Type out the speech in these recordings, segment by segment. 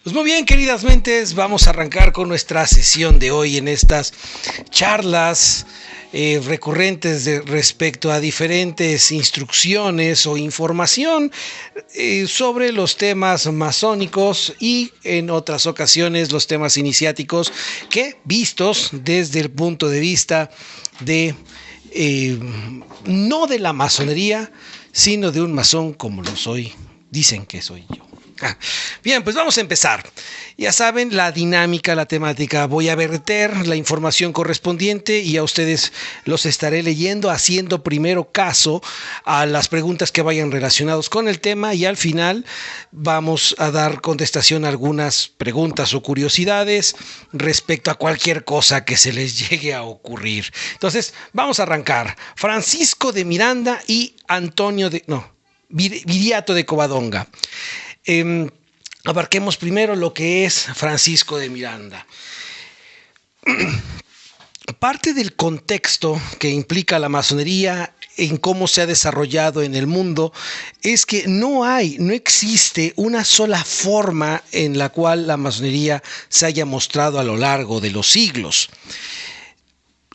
Pues muy bien, queridas mentes, vamos a arrancar con nuestra sesión de hoy en estas charlas recurrentes respecto a diferentes instrucciones o información sobre los temas masónicos y en otras ocasiones los temas iniciáticos que vistos desde el punto de vista de no de la masonería, sino de un masón como lo soy, dicen que soy yo. Bien, pues vamos a empezar. Ya saben, la dinámica, la temática. Voy a verter la información correspondiente y a ustedes los estaré leyendo, haciendo primero caso a las preguntas que vayan relacionados con el tema y al final vamos a dar contestación a algunas preguntas o curiosidades respecto a cualquier cosa que se les llegue a ocurrir. Entonces, vamos a arrancar. Francisco de Miranda y Viriato de Covadonga. Abarquemos primero lo que es Francisco de Miranda. Parte del contexto que implica la masonería en cómo se ha desarrollado en el mundo es que no existe una sola forma en la cual la masonería se haya mostrado a lo largo de los siglos.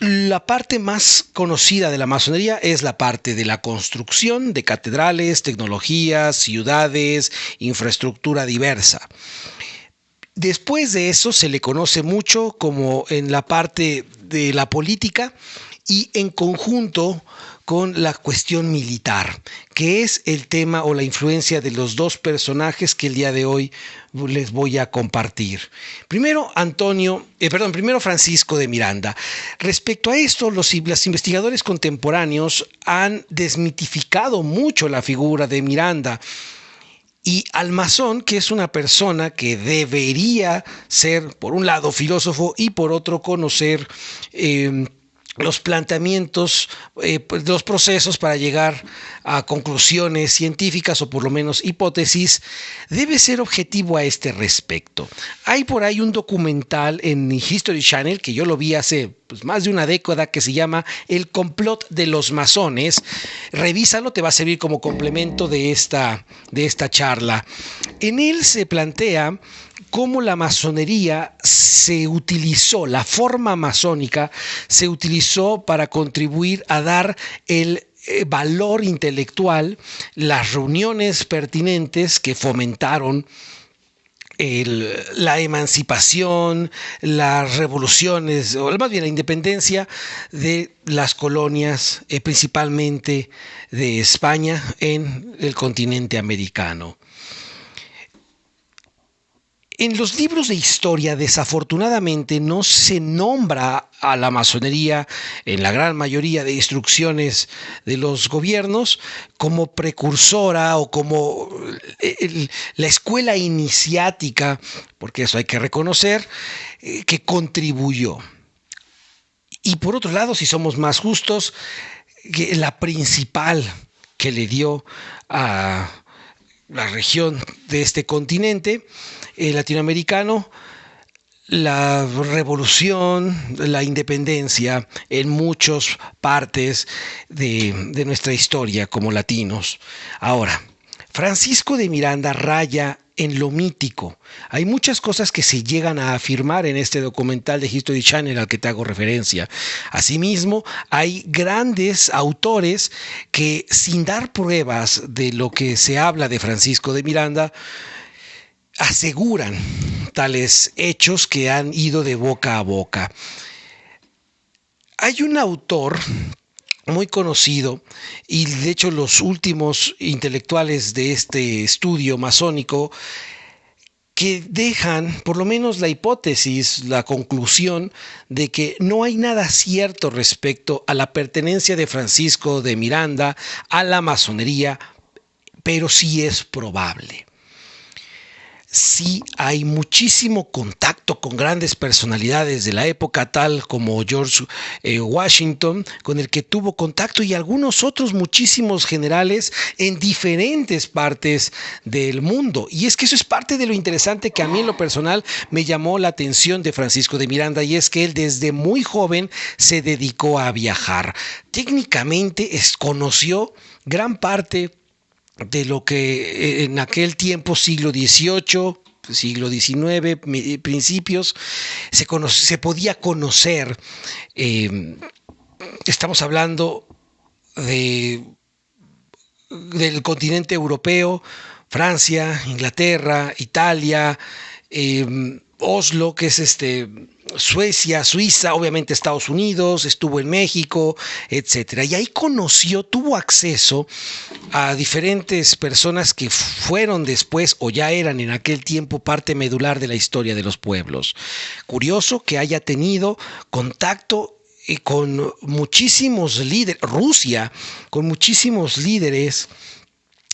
La parte más conocida de la masonería es la parte de la construcción de catedrales, tecnologías, ciudades, infraestructura diversa. Después de eso se le conoce mucho como en la parte de la política y en conjunto con la cuestión militar, que es el tema o la influencia de los dos personajes que el día de hoy les voy a compartir. Primero Francisco de Miranda. Respecto a esto, los investigadores contemporáneos han desmitificado mucho la figura de Miranda. Y al masón, que es una persona que debería ser, por un lado, filósofo y por otro, conocer los planteamientos, los procesos para llegar a conclusiones científicas o por lo menos hipótesis, debe ser objetivo a este respecto. Hay por ahí un documental en History Channel que yo lo vi hace más de una década que se llama El complot de los masones. Revísalo, te va a servir como complemento de esta charla. En él se plantea cómo la masonería se utilizó, la forma masónica se utilizó para contribuir a dar el valor intelectual, las reuniones pertinentes que fomentaron la emancipación, las revoluciones, o más bien la independencia de las colonias, principalmente de España en el continente americano. En los libros de historia, desafortunadamente, no se nombra a la masonería en la gran mayoría de instrucciones de los gobiernos como precursora o como la escuela iniciática, porque eso hay que reconocer, que contribuyó. Y por otro lado, si somos más justos, que la principal que le dio a la región de este continente latinoamericano, la revolución, la independencia en muchas partes de nuestra historia como latinos. Ahora, Francisco de Miranda raya en lo mítico. Hay muchas cosas que se llegan a afirmar en este documental de History Channel al que te hago referencia. Asimismo, hay grandes autores que, sin dar pruebas de lo que se habla de Francisco de Miranda, aseguran tales hechos que han ido de boca a boca. Hay un autor muy conocido y de hecho los últimos intelectuales de este estudio masónico que dejan por lo menos la hipótesis, la conclusión de que no hay nada cierto respecto a la pertenencia de Francisco de Miranda a la masonería, pero sí es probable. Sí hay muchísimo contacto con grandes personalidades de la época, tal como George Washington, con el que tuvo contacto, y algunos otros muchísimos generales en diferentes partes del mundo. Y es que eso es parte de lo interesante que a mí en lo personal me llamó la atención de Francisco de Miranda, y es que él desde muy joven se dedicó a viajar. Técnicamente conoció gran parte de lo que en aquel tiempo, siglo XVIII, siglo XIX, principios, se podía conocer, estamos hablando del continente europeo, Francia, Inglaterra, Italia, Oslo, que es Suecia, Suiza, obviamente Estados Unidos, estuvo en México, etcétera. Y ahí tuvo acceso a diferentes personas que fueron después o ya eran en aquel tiempo parte medular de la historia de los pueblos. Curioso que haya tenido contacto con muchísimos líderes, Rusia, con muchísimos líderes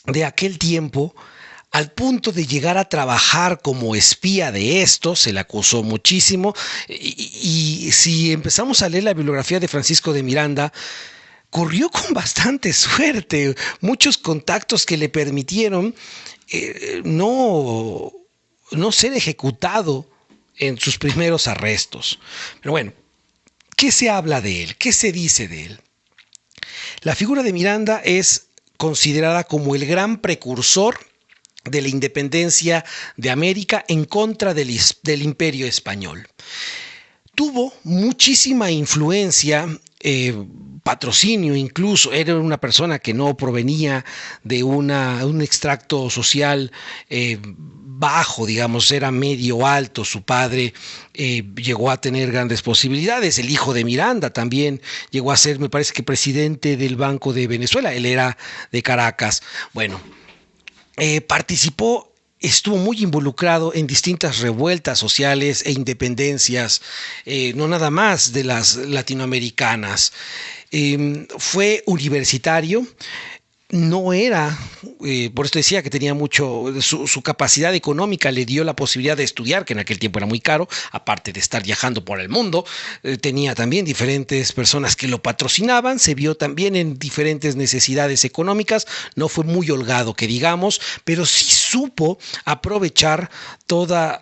de aquel tiempo, al punto de llegar a trabajar como espía de esto. Se le acusó muchísimo, y si empezamos a leer la bibliografía de Francisco de Miranda, corrió con bastante suerte, muchos contactos que le permitieron no ser ejecutado en sus primeros arrestos. Pero bueno, ¿qué se habla de él? ¿Qué se dice de él? La figura de Miranda es considerada como el gran precursor de la independencia de América en contra del Imperio Español. Tuvo muchísima influencia, patrocinio incluso. Era una persona que no provenía de un extracto social bajo, digamos, era medio alto. Su padre llegó a tener grandes posibilidades. El hijo de Miranda también llegó a ser, me parece que presidente del Banco de Venezuela. Él era de Caracas. Bueno, estuvo muy involucrado en distintas revueltas sociales e independencias, no nada más de las latinoamericanas. Fue universitario. No era, por eso decía que tenía mucho, su capacidad económica le dio la posibilidad de estudiar, que en aquel tiempo era muy caro, aparte de estar viajando por el mundo. Tenía también diferentes personas que lo patrocinaban, se vio también en diferentes necesidades económicas. No fue muy holgado, que digamos, pero sí supo aprovechar todos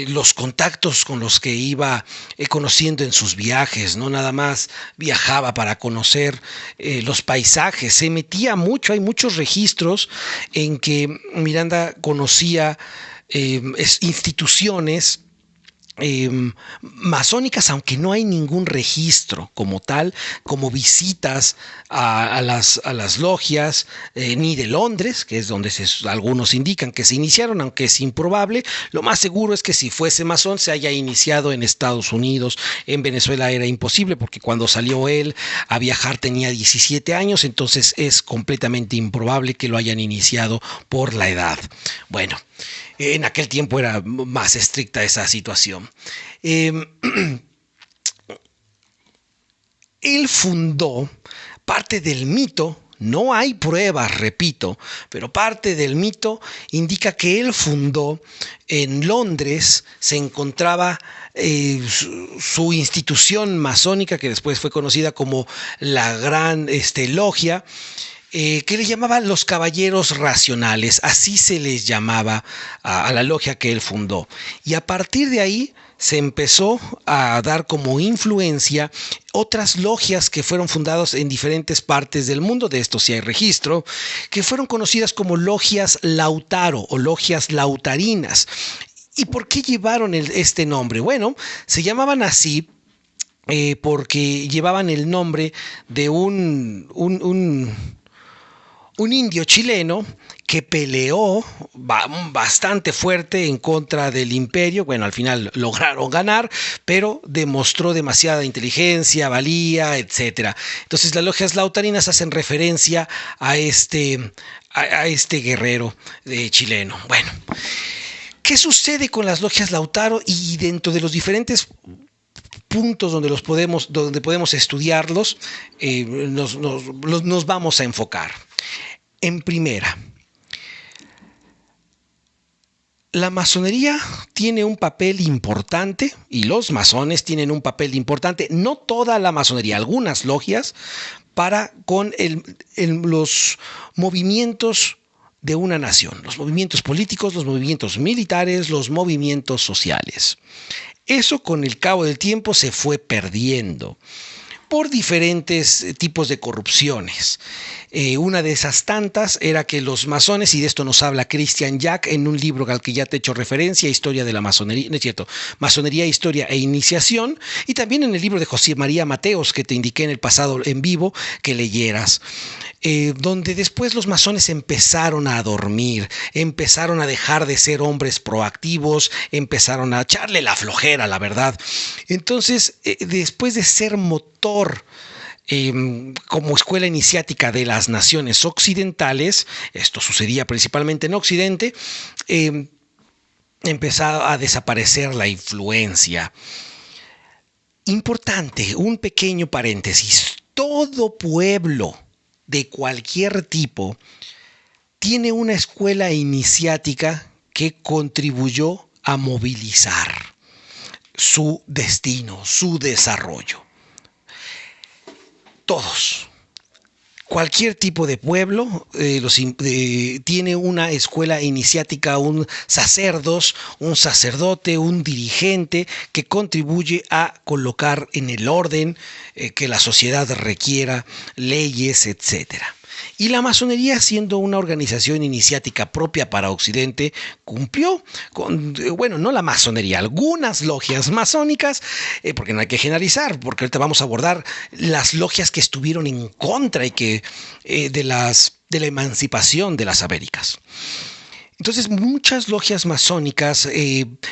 los contactos con los que iba conociendo en sus viajes. No nada más viajaba para conocer los paisajes, se metía mucho. Hay muchos registros en que Miranda conocía instituciones masónicas, aunque no hay ningún registro como tal, como visitas a las logias, ni de Londres, que es donde algunos indican que se iniciaron, aunque es improbable. Lo más seguro es que si fuese masón se haya iniciado en Estados Unidos. En Venezuela era imposible, porque cuando salió él a viajar tenía 17 años, entonces es completamente improbable que lo hayan iniciado por la edad. Bueno, en aquel tiempo era más estricta esa situación. Él fundó parte del mito. No hay pruebas, repito, pero parte del mito indica que él fundó en Londres. Se encontraba su institución masónica, que después fue conocida como la Gran Logia, que le llamaban los Caballeros Racionales. Así se les llamaba a la logia que él fundó. Y a partir de ahí se empezó a dar como influencia otras logias que fueron fundadas en diferentes partes del mundo. De esto sí hay registro, que fueron conocidas como logias Lautaro o logias lautarinas. ¿Y por qué llevaron este nombre? Bueno, se llamaban así porque llevaban el nombre de un indio chileno que peleó bastante fuerte en contra del imperio. Bueno, al final lograron ganar, pero demostró demasiada inteligencia, valía, etcétera. Entonces las logias lautarinas hacen referencia a este guerrero chileno. Bueno, ¿qué sucede con las logias Lautaro? Y dentro de los diferentes puntos donde podemos estudiarlos, nos vamos a enfocar. En primera, la masonería tiene un papel importante y los masones tienen un papel importante, no toda la masonería, algunas logias, con los movimientos de una nación, los movimientos políticos, los movimientos militares, los movimientos sociales. Eso con el cabo del tiempo se fue perdiendo. por diferentes tipos de corrupciones. Una de esas tantas era que los masones, y de esto nos habla Christian Jack en un libro al que ya te he hecho referencia, Historia de la Masonería, no es cierto, Masonería, Historia e Iniciación, y también en el libro de José María Mateos, que te indiqué en el pasado en vivo que leyeras. Donde después los masones empezaron a dormir, empezaron a dejar de ser hombres proactivos, empezaron a echarle la flojera, la verdad. Entonces, después de ser motor como escuela iniciática de las naciones occidentales, esto sucedía principalmente en Occidente, empezaba a desaparecer la influencia. Importante, un pequeño paréntesis, todo pueblo de cualquier tipo tiene una escuela iniciática que contribuyó a movilizar su destino, su desarrollo. Todos. Cualquier tipo de pueblo tiene una escuela iniciática, un sacerdote, un dirigente que contribuye a colocar en el orden que la sociedad requiera, leyes, etcétera. Y la masonería, siendo una organización iniciática propia para Occidente, cumplió con, no la masonería, algunas logias masónicas, porque no hay que generalizar, porque ahorita vamos a abordar las logias que estuvieron en contra y que de la emancipación de las Américas. Entonces, muchas logias masónicas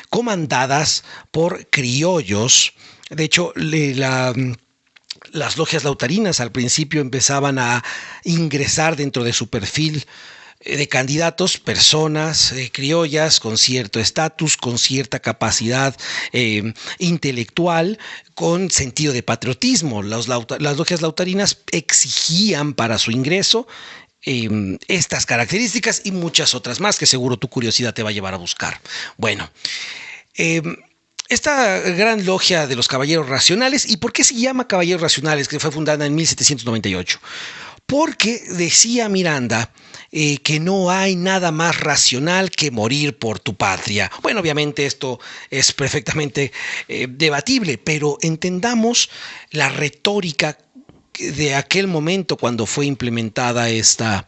comandadas por criollos, de hecho, las logias lautarinas al principio empezaban a ingresar dentro de su perfil de candidatos, personas criollas con cierto estatus, con cierta capacidad intelectual, con sentido de patriotismo. Las logias lautarinas exigían para su ingreso estas características y muchas otras más que seguro tu curiosidad te va a llevar a buscar. Bueno, esta gran logia de los Caballeros Racionales, ¿y por qué se llama Caballeros Racionales? Que fue fundada en 1798. Porque decía Miranda que no hay nada más racional que morir por tu patria. Bueno, obviamente esto es perfectamente debatible, pero entendamos la retórica de aquel momento cuando fue implementada esta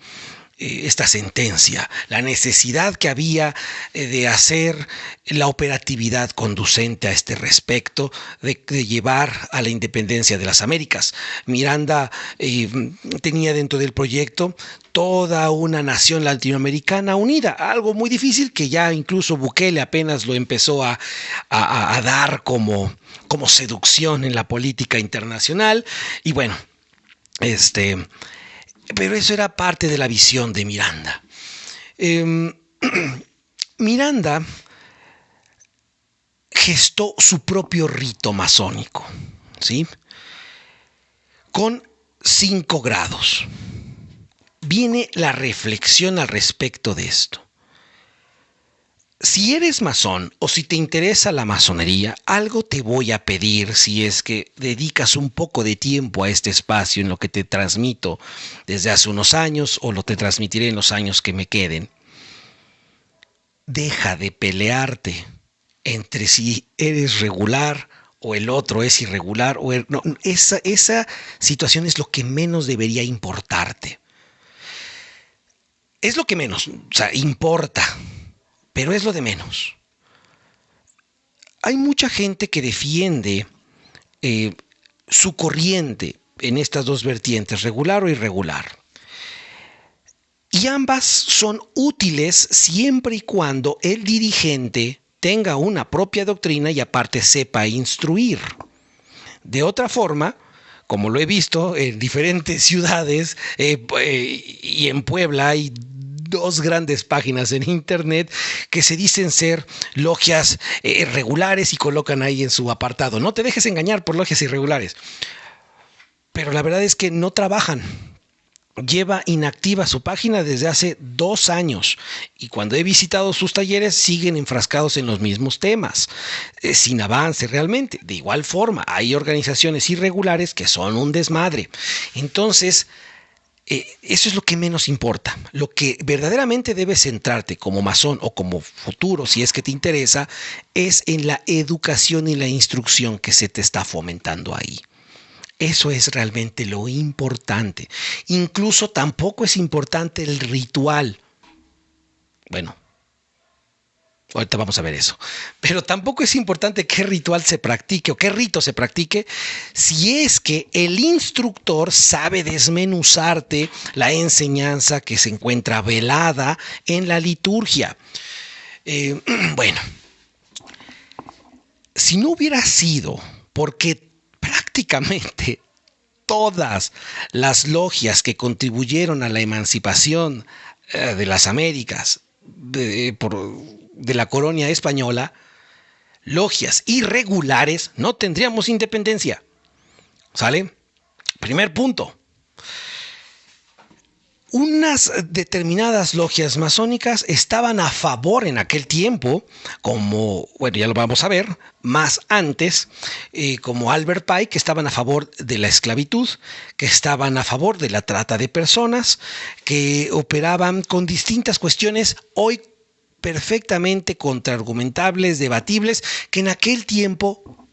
sentencia, la necesidad que había de hacer la operatividad conducente a este respecto, de llevar a la independencia de las Américas. Miranda tenía dentro del proyecto toda una nación latinoamericana unida, algo muy difícil que ya incluso Bukele apenas lo empezó a dar como seducción en la política internacional. Y bueno, pero eso era parte de la visión de Miranda. Miranda gestó su propio rito masónico, ¿sí? Con 5 grados. Viene la reflexión al respecto de esto. Si eres masón o si te interesa la masonería, algo te voy a pedir si es que dedicas un poco de tiempo a este espacio en lo que te transmito desde hace unos años o lo te transmitiré en los años que me queden. Deja de pelearte entre si eres regular o el otro es irregular. No, esa situación es lo que menos debería importarte. Es lo que menos, importa. Pero es lo de menos. Hay mucha gente que defiende su corriente en estas dos vertientes, regular o irregular. Y ambas son útiles siempre y cuando el dirigente tenga una propia doctrina y aparte sepa instruir. De otra forma, como lo he visto en diferentes ciudades y en Puebla hay 2 grandes páginas en internet que se dicen ser logias regulares y colocan ahí en su apartado: no te dejes engañar por logias irregulares. Pero la verdad es que no trabajan. Lleva inactiva su página desde hace 2 años y cuando he visitado sus talleres siguen enfrascados en los mismos temas, sin avance realmente. De igual forma, hay organizaciones irregulares que son un desmadre. Entonces, eso es lo que menos importa. Lo que verdaderamente debes centrarte como masón o como futuro, si es que te interesa, es en la educación y la instrucción que se te está fomentando ahí. Eso es realmente lo importante. Incluso tampoco es importante el ritual. Bueno, ahorita vamos a ver eso. Pero tampoco es importante qué ritual se practique o qué rito se practique si es que el instructor sabe desmenuzarte la enseñanza que se encuentra velada en la liturgia. Bueno, si no hubiera sido porque prácticamente todas las logias que contribuyeron a la emancipación de las Américas de la colonia española, logias irregulares, no tendríamos independencia. ¿Sale? Primer punto. Unas determinadas logias masónicas estaban a favor en aquel tiempo, como, bueno, ya lo vamos a ver, más antes, como Albert Pike, que estaban a favor de la esclavitud, que estaban a favor de la trata de personas, que operaban con distintas cuestiones hoy perfectamente contraargumentables, debatibles, que en aquel tiempo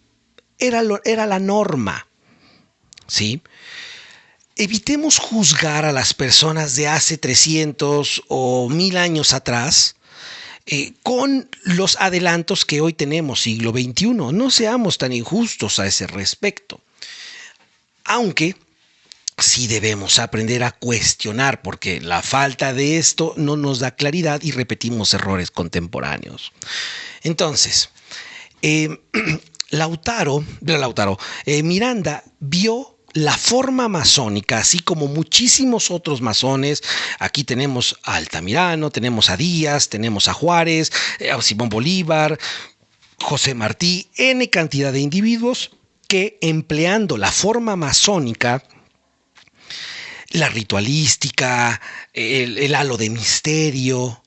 era la norma, ¿sí? Evitemos juzgar a las personas de hace 300 o 1000 años atrás con los adelantos que hoy tenemos, siglo XXI. No seamos tan injustos a ese respecto. Aunque sí debemos aprender a cuestionar, porque la falta de esto no nos da claridad y repetimos errores contemporáneos. Entonces, Miranda vio la forma masónica, así como muchísimos otros masones. Aquí tenemos a Altamirano, tenemos a Díaz, tenemos a Juárez, a Simón Bolívar, José Martí, N cantidad de individuos que, empleando la forma masónica, la ritualística, el halo de misterio,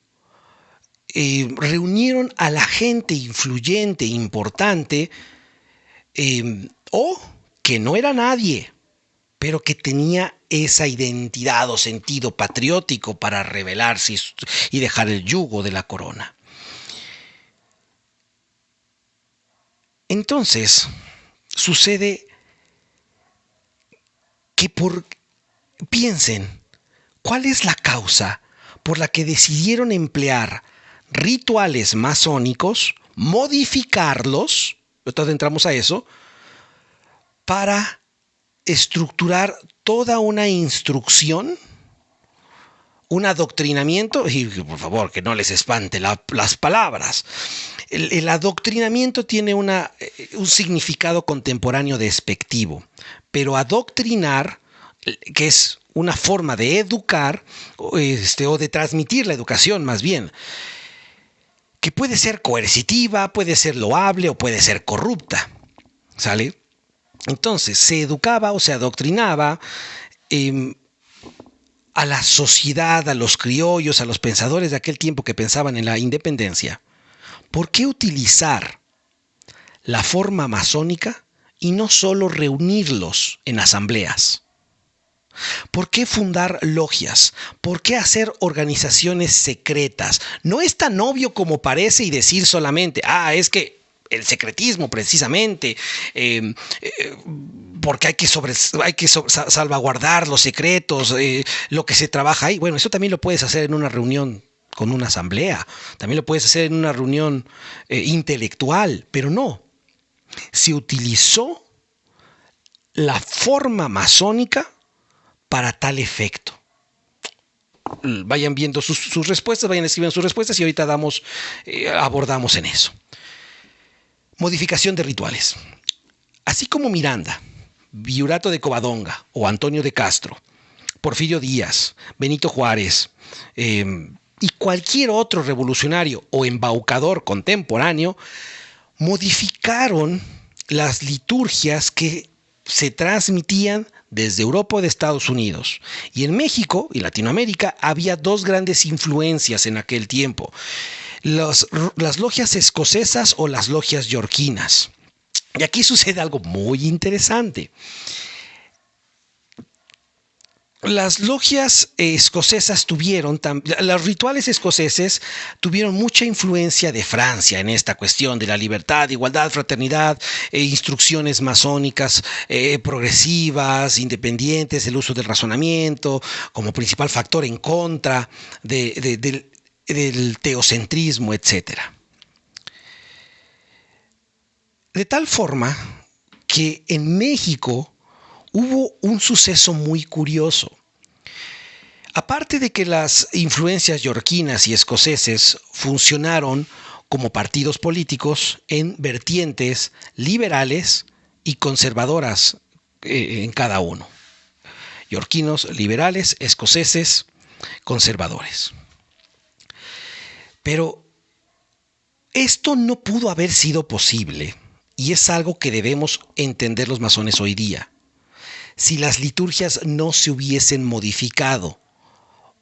reunieron a la gente influyente, importante, o que no era nadie, pero que tenía esa identidad o sentido patriótico para rebelarse y dejar el yugo de la corona. Entonces, sucede que piensen, ¿cuál es la causa por la que decidieron emplear rituales masónicos, modificarlos, entonces entramos a eso, para estructurar toda una instrucción, un adoctrinamiento? Y por favor, que no les espante las palabras. El adoctrinamiento tiene un significado contemporáneo despectivo, pero adoctrinar, que es una forma de educar, o de transmitir la educación más bien, que puede ser coercitiva, puede ser loable o puede ser corrupta, ¿sale? Entonces, se educaba o se adoctrinaba a la sociedad, a los criollos, a los pensadores de aquel tiempo que pensaban en la independencia. ¿Por qué utilizar la forma masónica y no solo reunirlos en asambleas? ¿Por qué fundar logias? ¿Por qué hacer organizaciones secretas? No es tan obvio como parece y decir solamente, es que el secretismo precisamente, porque hay que salvaguardar los secretos, lo que se trabaja ahí. Bueno, eso también lo puedes hacer en una reunión con una asamblea, también lo puedes hacer en una reunión intelectual, pero no. Se utilizó la forma masónica para tal efecto. Vayan viendo sus respuestas, vayan escribiendo sus respuestas y ahorita abordamos en eso. Modificación de rituales. Así como Miranda, Viurato de Covadonga o Antonio de Castro, Porfirio Díaz, Benito Juárez y cualquier otro revolucionario o embaucador contemporáneo modificaron las liturgias que se transmitían desde Europa o de Estados Unidos. Y en México y Latinoamérica había dos grandes influencias en aquel tiempo: las logias escocesas o las logias yorquinas. Y aquí sucede algo muy interesante. Las logias escocesas los rituales escoceses tuvieron mucha influencia de Francia en esta cuestión de la libertad, igualdad, fraternidad, instrucciones masónicas progresivas, independientes, el uso del razonamiento como principal factor en contra del teocentrismo, etcétera. De tal forma que en México hubo un suceso muy curioso. Aparte de que las influencias yorquinas y escoceses funcionaron como partidos políticos en vertientes liberales y conservadoras en cada uno. Yorquinos liberales, escoceses conservadores. Pero esto no pudo haber sido posible, y es algo que debemos entender los masones hoy día, si las liturgias no se hubiesen modificado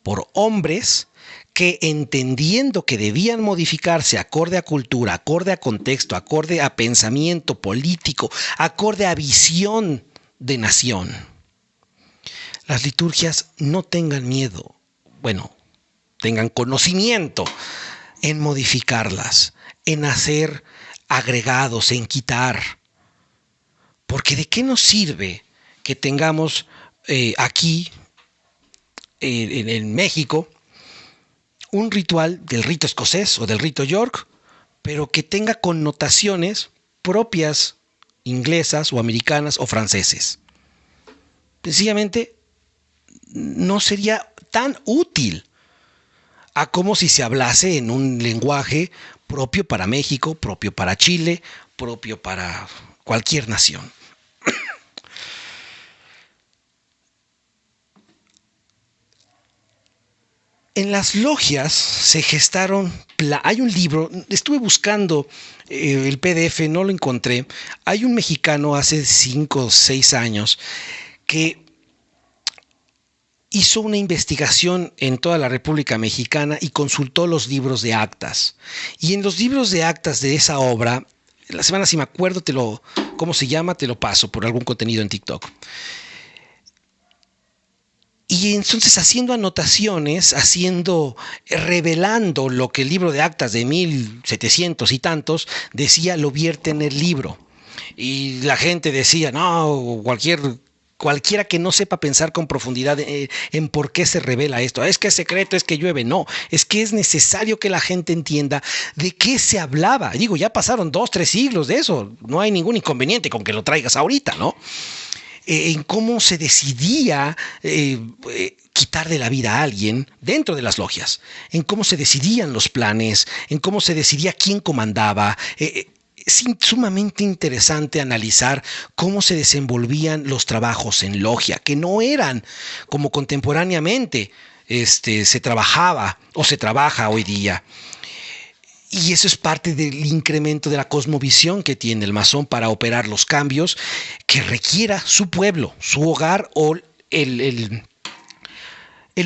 por hombres que, entendiendo que debían modificarse acorde a cultura, acorde a contexto, acorde a pensamiento político, acorde a visión de nación, las liturgias no tengan miedo, tengan conocimiento en modificarlas, en hacer agregados, en quitar. Porque ¿de qué nos sirve que tengamos aquí en México un ritual del rito escocés o del rito York, pero que tenga connotaciones propias inglesas o americanas o franceses? Sencillamente no sería tan útil a como si se hablase en un lenguaje propio para México, propio para Chile, propio para cualquier nación. En las logias se gestaron, hay un libro, estuve buscando el PDF, no lo encontré. Hay un mexicano hace 5 o 6 años que hizo una investigación en toda la República Mexicana y consultó los libros de actas. Y en los libros de actas de esa obra, la semana, si me acuerdo, cómo se llama, te lo paso por algún contenido en TikTok. Y entonces haciendo anotaciones, revelando lo que el libro de actas de 1700 y tantos decía, lo vierte en el libro. Y la gente decía, no, cualquiera que no sepa pensar con profundidad en por qué se revela esto, es que es secreto, es que llueve. No, es que es necesario que la gente entienda de qué se hablaba. Digo, ya pasaron 2, 3 siglos de eso, no hay ningún inconveniente con que lo traigas ahorita, ¿no? En cómo se decidía quitar de la vida a alguien dentro de las logias, en cómo se decidían los planes, en cómo se decidía quién comandaba. Es sumamente interesante analizar cómo se desenvolvían los trabajos en logia, que no eran como contemporáneamente se trabajaba o se trabaja hoy día. Y eso es parte del incremento de la cosmovisión que tiene el masón para operar los cambios que requiera su pueblo, su hogar o el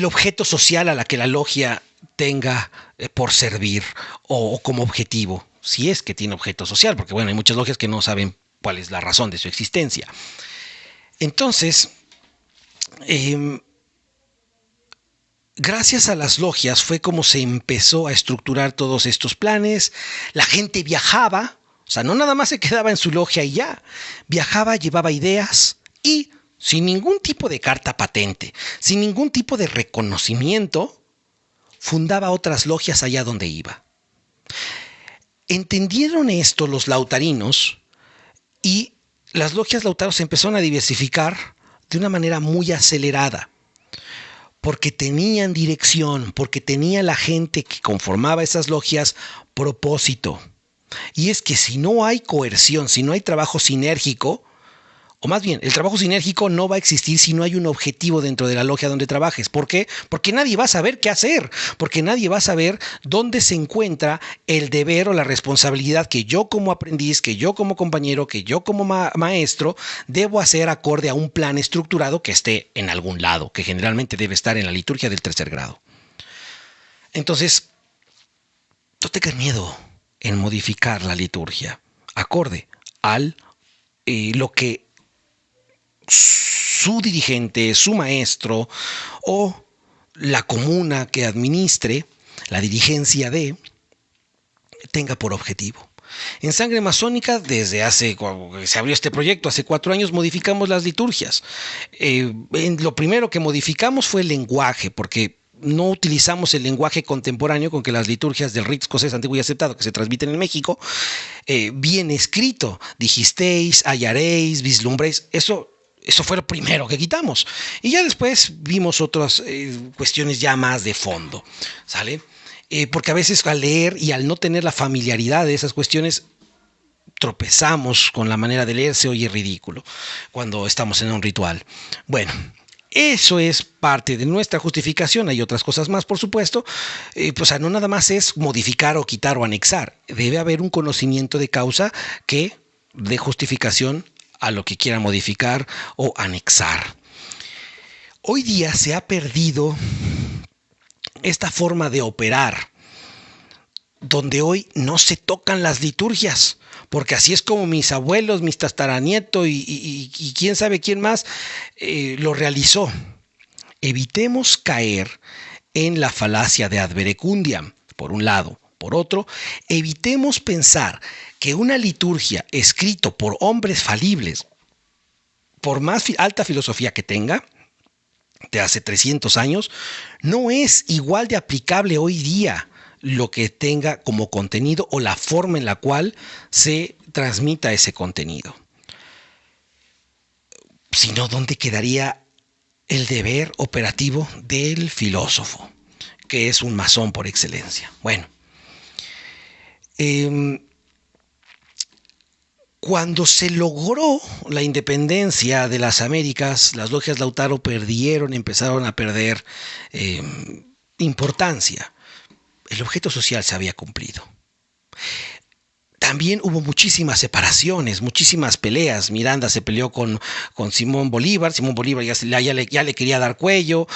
objeto social a la que la logia tenga por servir o como objetivo, si es que tiene objeto social, porque hay muchas logias que no saben cuál es la razón de su existencia. Entonces, gracias a las logias fue como se empezó a estructurar todos estos planes. La gente viajaba, o sea, no nada más se quedaba en su logia y ya. Viajaba, llevaba ideas y sin ningún tipo de carta patente, sin ningún tipo de reconocimiento, fundaba otras logias allá donde iba. Entendieron esto los lautarinos y las logias lautaros se empezaron a diversificar de una manera muy acelerada. Porque tenían dirección, porque tenía la gente que conformaba esas logias propósito. Y es que si no hay coerción, si no hay trabajo sinérgico, o más bien, el trabajo sinérgico no va a existir si no hay un objetivo dentro de la logia donde trabajes. ¿Por qué? Porque nadie va a saber qué hacer, porque nadie va a saber dónde se encuentra el deber o la responsabilidad que yo como aprendiz, que yo como compañero, que yo como maestro debo hacer acorde a un plan estructurado que esté en algún lado, que generalmente debe estar en la liturgia del 3er grado. Entonces, no tengas miedo en modificar la liturgia acorde al lo que su dirigente, su maestro o la comuna que administre, la dirigencia de, tenga por objetivo. En Sangre Masónica, se abrió este proyecto, hace 4 años, modificamos las liturgias. Lo primero que modificamos fue el lenguaje, porque no utilizamos el lenguaje contemporáneo con que las liturgias del rito escocés antiguo y aceptado que se transmiten en México, bien escrito, dijisteis, hallaréis, vislumbréis, eso fue lo primero que quitamos. Y ya después vimos otras cuestiones ya más de fondo, ¿sale? Porque a veces al leer y al no tener la familiaridad de esas cuestiones, tropezamos con la manera de leer, se oye ridículo cuando estamos en un ritual. Bueno, eso es parte de nuestra justificación. Hay otras cosas más, por supuesto. Pues no nada más es modificar o quitar o anexar. Debe haber un conocimiento de causa que dé justificación a lo que quiera modificar o anexar. Hoy día se ha perdido esta forma de operar, donde hoy no se tocan las liturgias, porque así es como mis abuelos, mis tataranietos y quién sabe quién más lo realizó. Evitemos caer en la falacia de ad verecundiam, por un lado. Por otro, evitemos pensar que una liturgia escrita por hombres falibles, por más alta filosofía que tenga, de hace 300 años, no es igual de aplicable hoy día lo que tenga como contenido o la forma en la cual se transmita ese contenido. Sino, ¿dónde quedaría el deber operativo del filósofo, que es un masón por excelencia? Bueno, cuando se logró la independencia de las Américas, las logias Lautaro empezaron a perder importancia. El objeto social se había cumplido. También hubo muchísimas separaciones, muchísimas peleas. Miranda se peleó con Simón Bolívar. Simón Bolívar ya le quería dar cuello.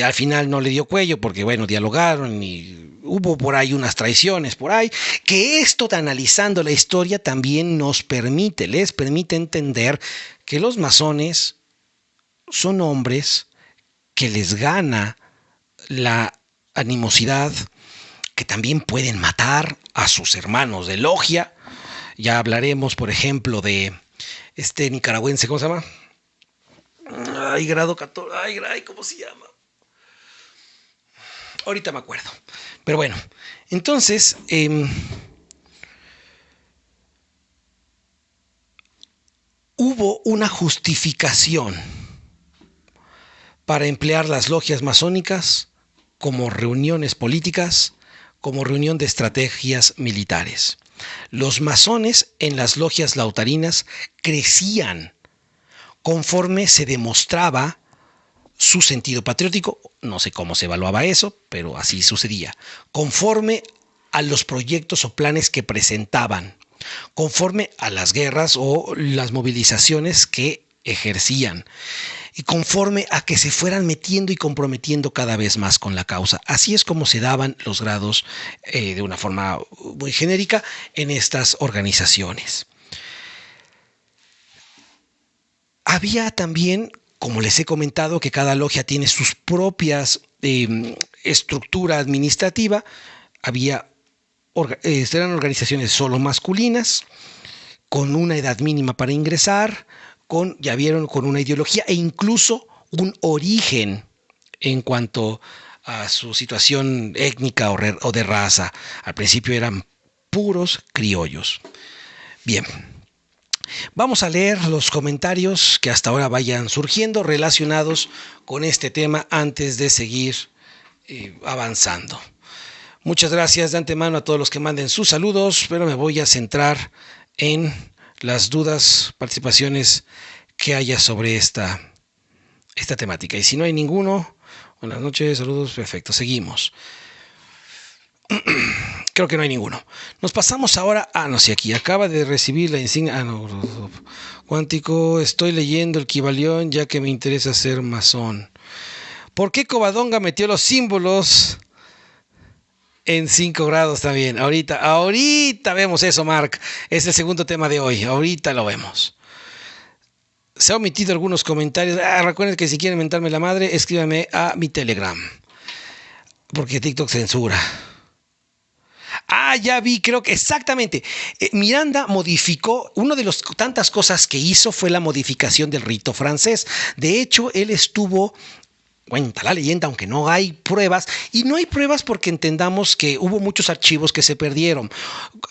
Al final no le dio cuello porque, bueno, dialogaron y hubo por ahí unas traiciones por ahí. Que esto, de analizando la historia, también les permite entender que los masones son hombres que les gana la animosidad, que también pueden matar a sus hermanos de logia. Ya hablaremos, por ejemplo, de este nicaragüense, ¿cómo se llama? Grado 14, ¿cómo se llama? Ahorita me acuerdo. Pero bueno, entonces, hubo una justificación para emplear las logias masónicas como reuniones políticas, como reunión de estrategias militares. Los masones en las logias lautarinas crecían conforme se demostraba su sentido patriótico, no sé cómo se evaluaba eso, pero así sucedía, conforme a los proyectos o planes que presentaban, conforme a las guerras o las movilizaciones que ejercían, y conforme a que se fueran metiendo y comprometiendo cada vez más con la causa. Así es como se daban los grados de una forma muy genérica en estas organizaciones. Había también, como les he comentado, que cada logia tiene sus propias estructura administrativa. Eran organizaciones solo masculinas, con una edad mínima para ingresar, con una ideología e incluso un origen en cuanto a su situación étnica o de raza. Al principio eran puros criollos. Bien, vamos a leer los comentarios que hasta ahora vayan surgiendo relacionados con este tema antes de seguir avanzando. Muchas gracias de antemano a todos los que manden sus saludos, pero me voy a centrar en las dudas, participaciones que haya sobre esta temática. Y si no hay ninguno, buenas noches, saludos, perfecto, seguimos. Creo que no hay ninguno. Nos pasamos ahora aquí acaba de recibir la insignia. Cuántico, estoy leyendo el Kybalión ya que me interesa ser masón. ¿Por qué Covadonga metió los símbolos en 5 grados también? Ahorita vemos eso, Mark. Es el segundo tema de hoy. Ahorita lo vemos. Se ha omitido algunos comentarios. Recuerden que si quieren mentarme la madre, escríbame a mi Telegram. Porque TikTok censura. Ya vi, creo que exactamente. Miranda modificó, una de las tantas cosas que hizo fue la modificación del rito francés. De hecho, él estuvo, cuenta la leyenda, aunque no hay pruebas, y no hay pruebas porque entendamos que hubo muchos archivos que se perdieron.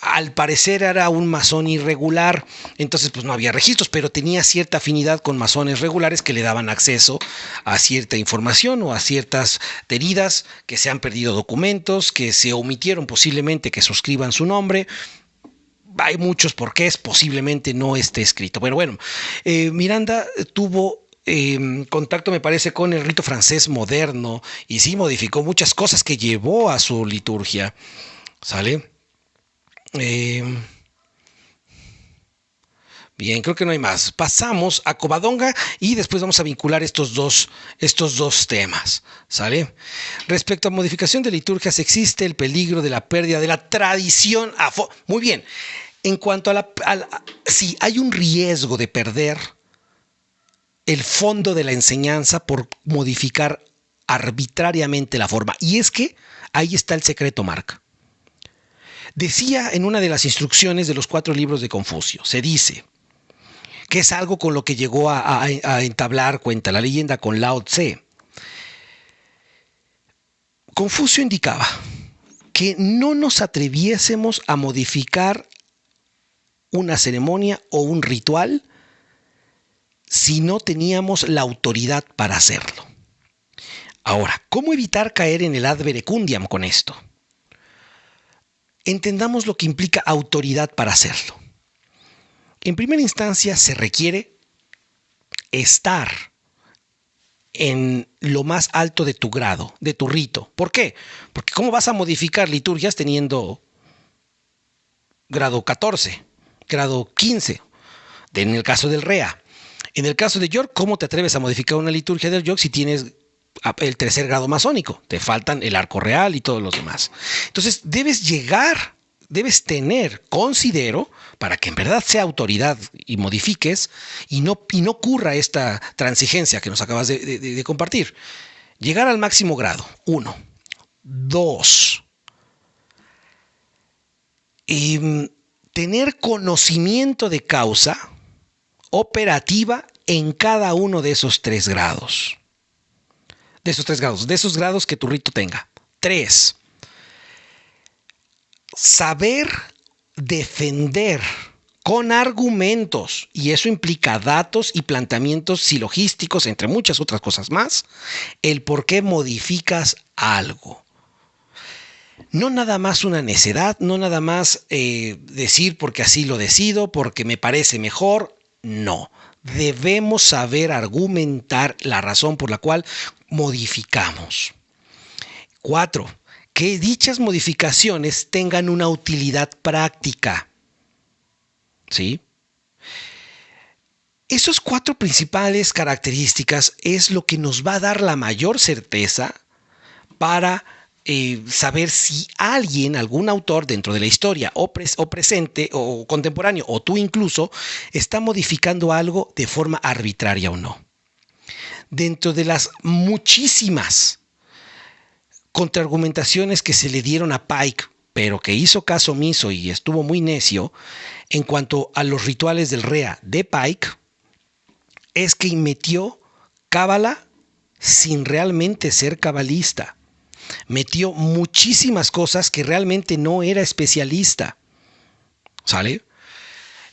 Al parecer era un masón irregular, entonces pues no había registros, pero tenía cierta afinidad con masones regulares que le daban acceso a cierta información o a ciertas heridas, que se han perdido documentos, que se omitieron posiblemente que suscriban su nombre. Hay muchos porqués, posiblemente no esté escrito. Pero bueno, Miranda tuvo contacto, me parece, con el rito francés moderno y sí modificó muchas cosas que llevó a su liturgia. ¿Sale? Bien, creo que no hay más. Pasamos a Covadonga y después vamos a vincular estos dos temas. ¿Sale? Respecto a modificación de liturgias, existe el peligro de la pérdida de la tradición. Muy bien. En cuanto a si hay un riesgo de perder el fondo de la enseñanza por modificar arbitrariamente la forma. Y es que ahí está el secreto, Marc. Decía en una de las instrucciones de los 4 libros de Confucio, se dice que es algo con lo que llegó a entablar, cuenta la leyenda, con Lao Tse. Confucio indicaba que no nos atreviésemos a modificar una ceremonia o un ritual si no teníamos la autoridad para hacerlo. Ahora, ¿cómo evitar caer en el ad verecundiam con esto? Entendamos lo que implica autoridad para hacerlo. En primera instancia, se requiere estar en lo más alto de tu grado, de tu rito. ¿Por qué? Porque ¿cómo vas a modificar liturgias teniendo grado 14, grado 15? En el caso del REA. En el caso de York, ¿cómo te atreves a modificar una liturgia del York si tienes el 3er grado masónico? Te faltan el arco real y todos los demás. Entonces, debes tener, considero, para que en verdad sea autoridad y modifiques y no ocurra esta transigencia que nos acabas de compartir. Llegar al máximo grado, 1. 2. Tener conocimiento de causa operativa en cada uno de esos 3 grados. De esos grados que tu rito tenga. 3. Saber defender con argumentos, y eso implica datos y planteamientos silogísticos, entre muchas otras cosas más, el por qué modificas algo. No nada más una necedad, no nada más decir porque así lo decido, porque me parece mejor. No, debemos saber argumentar la razón por la cual modificamos. 4. Que dichas modificaciones tengan una utilidad práctica. ¿Sí? Esas 4 principales características es lo que nos va a dar la mayor certeza para saber si alguien, algún autor dentro de la historia o presente o contemporáneo o tú incluso, está modificando algo de forma arbitraria o no. Dentro de las muchísimas contraargumentaciones que se le dieron a Pike, pero que hizo caso omiso y estuvo muy necio en cuanto a los rituales del REA de Pike, es que metió cábala sin realmente ser cabalista. Metió muchísimas cosas que realmente no era especialista. ¿Sale?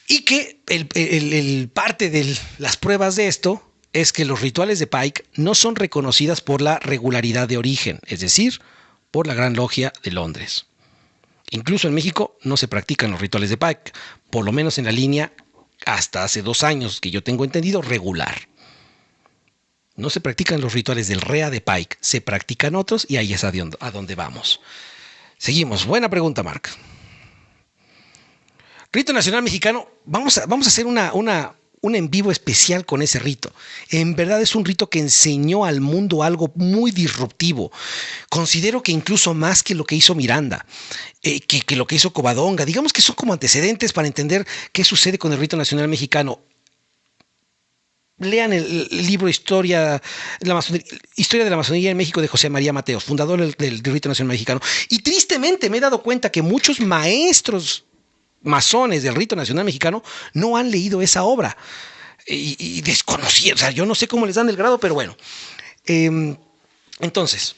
Y que el parte de las pruebas de esto es que los rituales de Pike no son reconocidas por la regularidad de origen, es decir, por la Gran Logia de Londres. Incluso en México no se practican los rituales de Pike, por lo menos en la línea, hasta hace 2 años que yo tengo entendido, regular. No se practican los rituales del REA de Pike, se practican otros y ahí es a donde vamos. Seguimos. Buena pregunta, Marc. Rito Nacional Mexicano, vamos a hacer un en vivo especial con ese rito. En verdad es un rito que enseñó al mundo algo muy disruptivo. Considero que incluso más que lo que hizo Miranda, que lo que hizo Covadonga. Digamos que son como antecedentes para entender qué sucede con el Rito Nacional Mexicano. lean el libro Historia de la Masonería en México de José María Mateos, fundador del Rito Nacional Mexicano. Y tristemente me he dado cuenta que muchos maestros masones del Rito Nacional Mexicano no han leído esa obra. Y desconocidos, o sea, yo no sé cómo les dan el grado, pero bueno. Entonces,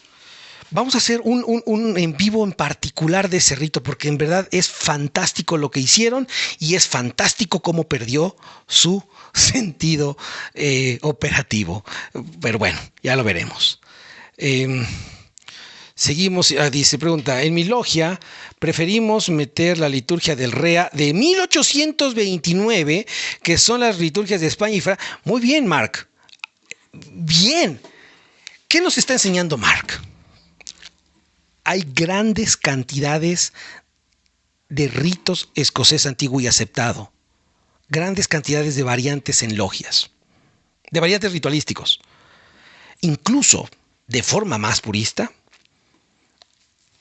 vamos a hacer un en vivo en particular de ese rito, porque en verdad es fantástico lo que hicieron y es fantástico cómo perdió su sentido operativo. Pero bueno, ya lo veremos. Seguimos, dice, pregunta, en mi logia preferimos meter la liturgia del REA de 1829, que son las liturgias de España y Francia. Muy bien, Mark. Bien. ¿Qué nos está enseñando Mark? Hay grandes cantidades de ritos escocés antiguo y aceptado. Grandes cantidades de variantes en logias. De variantes ritualísticos. Incluso, de forma más purista,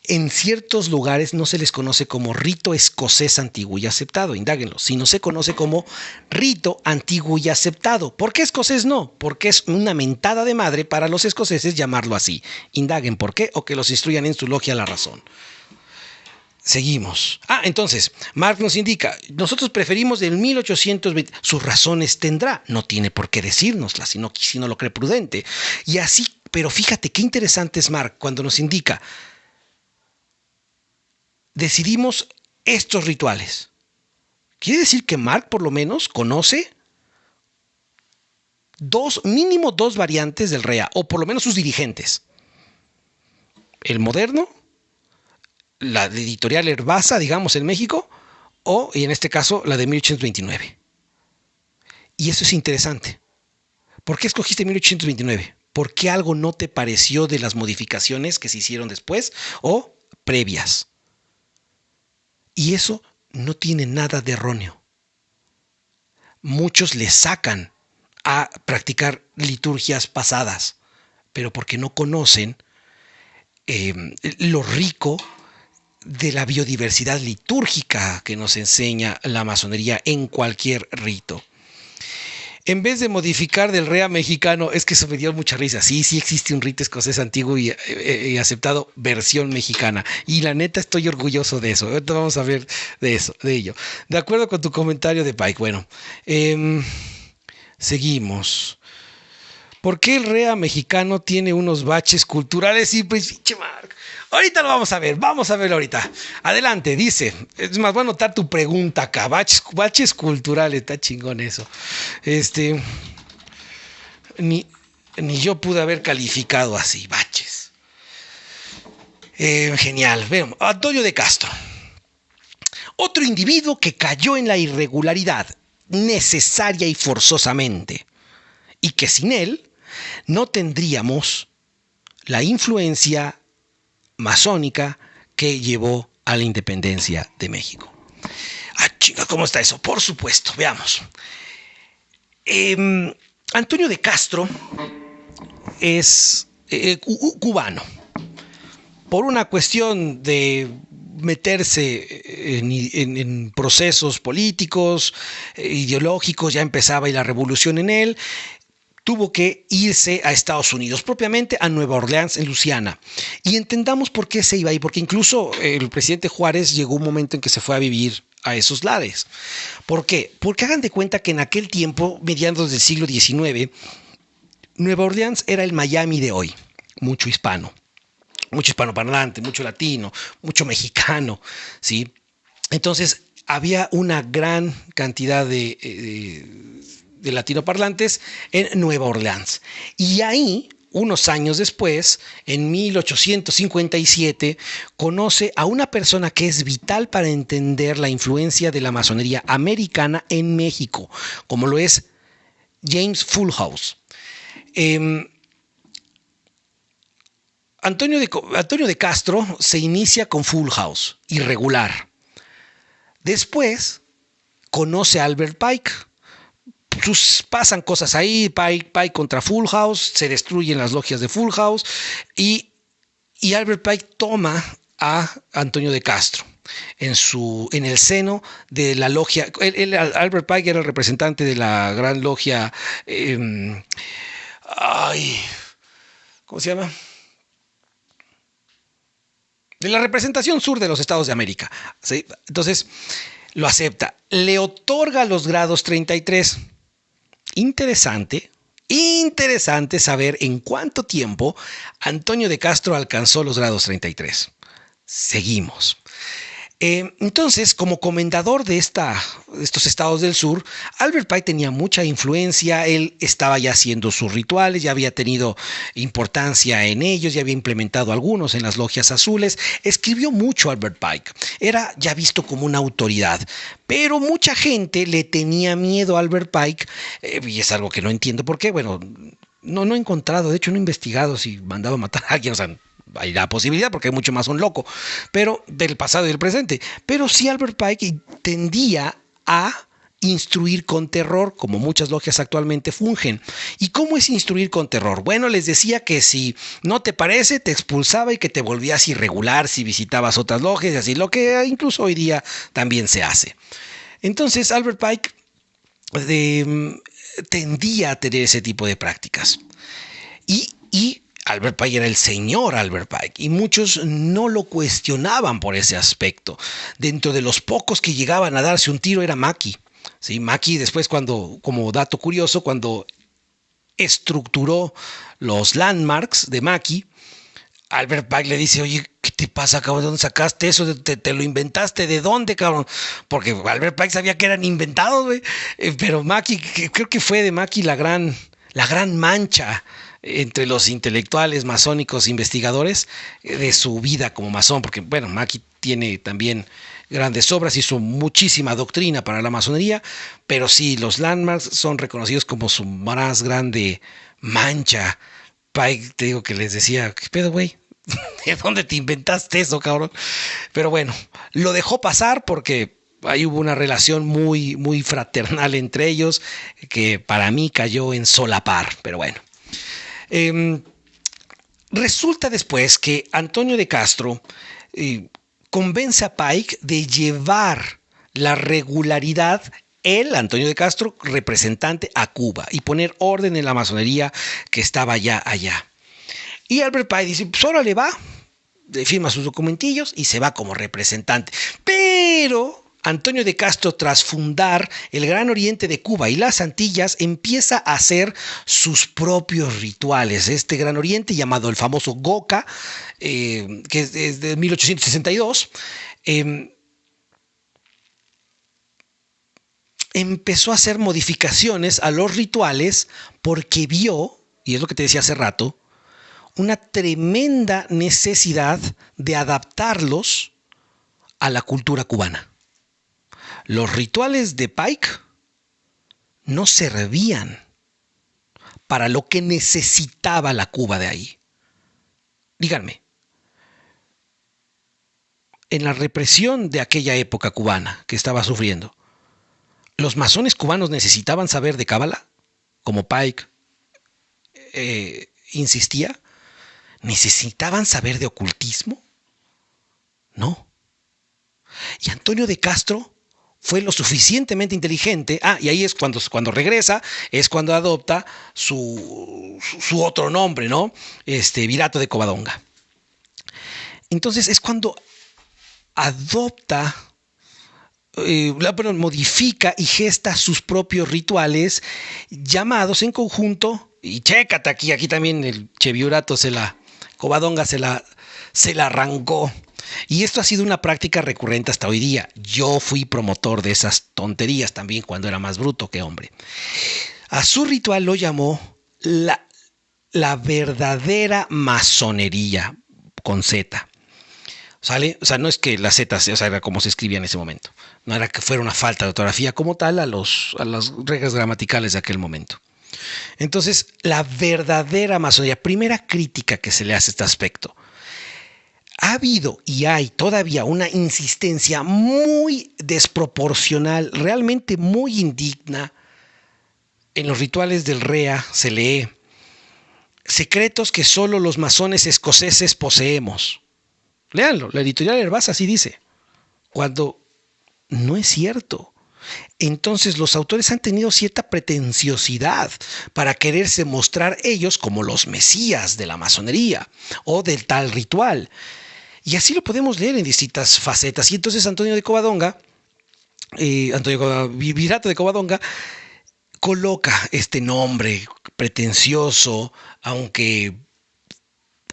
en ciertos lugares no se les conoce como rito escocés antiguo y aceptado, indáguenlo, sino se conoce como rito antiguo y aceptado. ¿Por qué escocés no? Porque es una mentada de madre para los escoceses llamarlo así. Indaguen por qué o que los instruyan en su logia la razón. Seguimos. Entonces, Mark nos indica, nosotros preferimos del 1820, sus razones tendrá, no tiene por qué decírnoslas, si no lo cree prudente. Y así, pero fíjate qué interesante es Mark cuando nos indica, decidimos estos rituales. Quiere decir que Mark por lo menos conoce mínimo dos variantes del REA, o por lo menos sus dirigentes. El moderno, la de editorial Herbasa, digamos, en México, y en este caso la de 1829. Y eso es interesante. ¿Por qué escogiste 1829? ¿Por qué algo no te pareció de las modificaciones que se hicieron después o previas? Y eso no tiene nada de erróneo. Muchos le sacan a practicar liturgias pasadas, pero porque no conocen lo rico de la biodiversidad litúrgica que nos enseña la masonería en cualquier rito. En vez de modificar del REA mexicano, es que eso me dio mucha risa. Sí existe un rito escocés antiguo y aceptado versión mexicana. Y la neta estoy orgulloso de eso. Ahorita vamos a ver de ello. De acuerdo con tu comentario de Pike. Bueno, seguimos. ¿Por qué el REA mexicano tiene unos baches culturales? Y pues, pinche Mark, ahorita lo vamos a ver. Vamos a verlo ahorita. Adelante, dice. Es más, voy a anotar tu pregunta acá. Baches culturales, está chingón eso. Ni yo pude haber calificado así, baches. Genial. Veamos. Antonio de Castro. Otro individuo que cayó en la irregularidad necesaria y forzosamente. Y que sin él no tendríamos la influencia masónica que llevó a la independencia de México. Chinga, ¿cómo está eso? Por supuesto, veamos. Antonio de Castro es cubano. Por una cuestión de meterse en procesos políticos, ideológicos, ya empezaba la revolución en él, tuvo que irse a Estados Unidos, propiamente a Nueva Orleans, en Luisiana. Y entendamos por qué se iba ahí, porque incluso el presidente Juárez llegó un momento en que se fue a vivir a esos lares. ¿Por qué? Porque hagan de cuenta que en aquel tiempo, mediados del siglo XIX, Nueva Orleans era el Miami de hoy, mucho hispanoparlante, mucho latino, mucho mexicano, ¿sí? Entonces, había una gran cantidad de latinoparlantes en Nueva Orleans. Y ahí, unos años después, en 1857, conoce a una persona que es vital para entender la influencia de la masonería americana en México, como lo es James Fullhouse. Antonio de Castro se inicia con Fullhouse, irregular. Después conoce a Albert Pike. Pasan cosas ahí, Pike contra Fullhouse, se destruyen las logias de Fullhouse y Albert Pike toma a Antonio de Castro. en el seno de la logia. Albert Pike era el representante de la gran logia. Ay, ¿cómo se llama? De la representación sur de los Estados de América. ¿Sí? Entonces, lo acepta. Le otorga los grados 33. Interesante saber en cuánto tiempo Antonio de Castro alcanzó los grados 33. Seguimos. Entonces, como comendador de estos estados del sur, Albert Pike tenía mucha influencia. Él estaba ya haciendo sus rituales, ya había tenido importancia en ellos, ya había implementado algunos en las logias azules. Escribió mucho Albert Pike, era ya visto como una autoridad, pero mucha gente le tenía miedo a Albert Pike, y es algo que no entiendo por qué. Bueno, no he encontrado, de hecho no he investigado si mandaba a matar a alguien, o sea, hay la posibilidad porque hay mucho más un loco, pero del pasado y del presente. Pero sí, Albert Pike tendía a instruir con terror, como muchas logias actualmente fungen. ¿Y cómo es instruir con terror? Bueno, les decía que si no te parece, te expulsaba y que te volvías irregular si visitabas otras logias, y así, lo que incluso hoy día también se hace. Entonces, Albert Pike tendía a tener ese tipo de prácticas. Y Albert Pike era el señor Albert Pike y muchos no lo cuestionaban por ese aspecto. Dentro de los pocos que llegaban a darse un tiro era Mackie. ¿Sí? Mackie después, como dato curioso, cuando estructuró los landmarks de Mackie, Albert Pike le dice: oye, ¿qué te pasa, cabrón? ¿De dónde sacaste eso? ¿Te lo inventaste? ¿De dónde, cabrón? Porque Albert Pike sabía que eran inventados, güey. Pero Mackie, creo que fue de Mackie la gran mancha entre los intelectuales masónicos investigadores de su vida como masón, porque bueno, Mackie tiene también grandes obras, hizo muchísima doctrina para la masonería, pero sí, los landmarks son reconocidos como su más grande mancha. Pike, te digo que les decía: ¿qué pedo, güey? ¿De dónde te inventaste eso, cabrón? Pero bueno, lo dejó pasar porque ahí hubo una relación muy, muy fraternal entre ellos que para mí cayó en solapar, pero bueno. Resulta después que Antonio de Castro convence a Pike de llevar la regularidad, él, Antonio de Castro, representante, a Cuba y poner orden en la masonería que estaba ya allá. Y Albert Pike dice: pues ahora le va, firma sus documentillos y se va como representante. Pero Antonio de Castro, tras fundar el Gran Oriente de Cuba y las Antillas, empieza a hacer sus propios rituales. Este Gran Oriente, llamado el famoso Goka, que es de 1862, empezó a hacer modificaciones a los rituales porque vio, y es lo que te decía hace rato, una tremenda necesidad de adaptarlos a la cultura cubana. Los rituales de Pike no servían para lo que necesitaba la Cuba de ahí. Díganme, en la represión de aquella época cubana que estaba sufriendo, ¿los masones cubanos necesitaban saber de cábala? Como Pike insistía. ¿Necesitaban saber de ocultismo? No. Y Antonio de Castro fue lo suficientemente inteligente. Y ahí es cuando regresa, es cuando adopta su otro nombre, ¿no? Virato de Covadonga. Entonces es cuando adopta, modifica y gesta sus propios rituales llamados en conjunto. Y chécate aquí también el Virato Covadonga se la arrancó. Y esto ha sido una práctica recurrente hasta hoy día. Yo fui promotor de esas tonterías también cuando era más bruto que hombre. A su ritual lo llamó la verdadera masonería, con Z. ¿Sale? O sea, no es que la Z era como se escribía en ese momento. No era que fuera una falta de ortografía como tal a las reglas gramaticales de aquel momento. Entonces, la verdadera masonería, primera crítica que se le hace a este aspecto. Ha habido y hay todavía una insistencia muy desproporcional, realmente muy indigna. En los rituales del REA se lee: secretos que solo los masones escoceses poseemos. Léanlo, la editorial Hervás así dice. cuando no es cierto. Entonces los autores han tenido cierta pretenciosidad para quererse mostrar ellos como los mesías de la masonería o del tal ritual. Y así lo podemos leer en distintas facetas. Y entonces Antonio Virato de Covadonga coloca este nombre pretencioso, aunque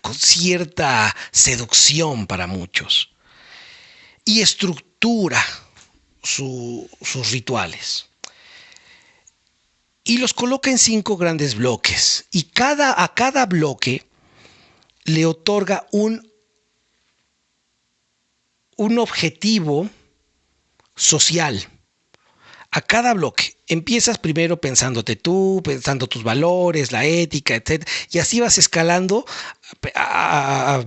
con cierta seducción para muchos, y estructura sus rituales. Y los coloca en 5 grandes bloques. Y a cada bloque le otorga un objetivo social. A cada bloque. Empiezas primero pensándote tú, pensando tus valores, la ética, etc. Y así vas escalando a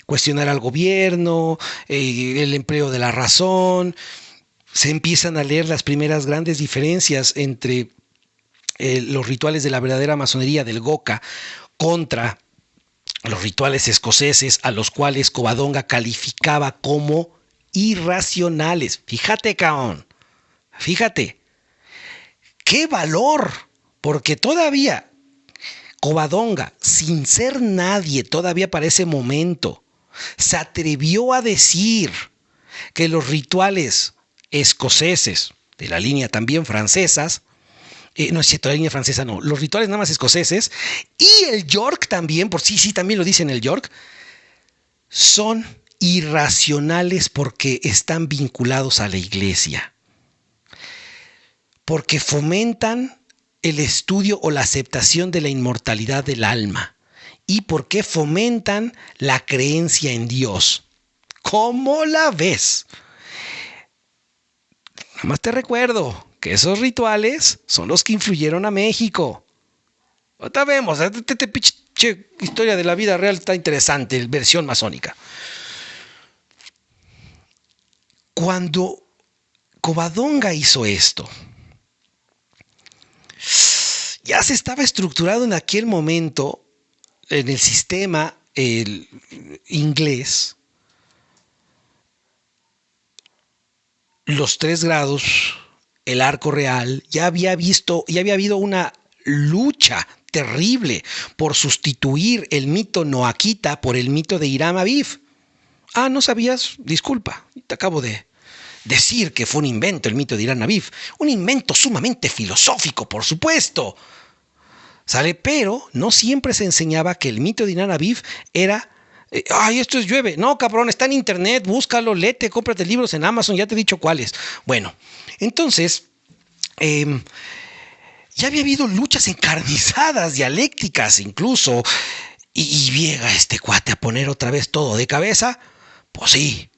cuestionar al gobierno, el empleo de la razón. Se empiezan a leer las primeras grandes diferencias entre los rituales de la verdadera masonería del Goka contra los rituales escoceses, a los cuales Covadonga calificaba como irracionales. Fíjate, caón. Fíjate. ¡Qué valor! Porque todavía Covadonga, sin ser nadie todavía para ese momento, se atrevió a decir que los rituales escoceses, de la línea también francesas, no es cierto, la línea francesa no, los rituales nada más escoceses y el York también, por sí, también lo dicen el York, son irracionales porque están vinculados a la iglesia, porque fomentan el estudio o la aceptación de la inmortalidad del alma y porque fomentan la creencia en Dios. ¿Cómo la ves? Nada más te recuerdo que esos rituales son los que influyeron a México. Ahorita vemos, pinche historia de la vida real está interesante, versión masónica. Cuando Covadonga hizo esto, ya se estaba estructurado en aquel momento en el sistema inglés los 3 grados, el arco real. Ya había habido una lucha terrible por sustituir el mito noaquita por el mito de Hiram Aviv. Ah, ¿no sabías? Disculpa, te acabo de decir que fue un invento el mito de Hiram Aviv. Un invento sumamente filosófico, por supuesto. ¿Sale? Pero no siempre se enseñaba que el mito de Hiram Aviv era esto es llueve. No, cabrón, está en internet, búscalo, léete, cómprate libros en Amazon, ya te he dicho cuáles. Bueno, entonces, ya había habido luchas encarnizadas, dialécticas incluso, y llega este cuate a poner otra vez todo de cabeza. Pues sí.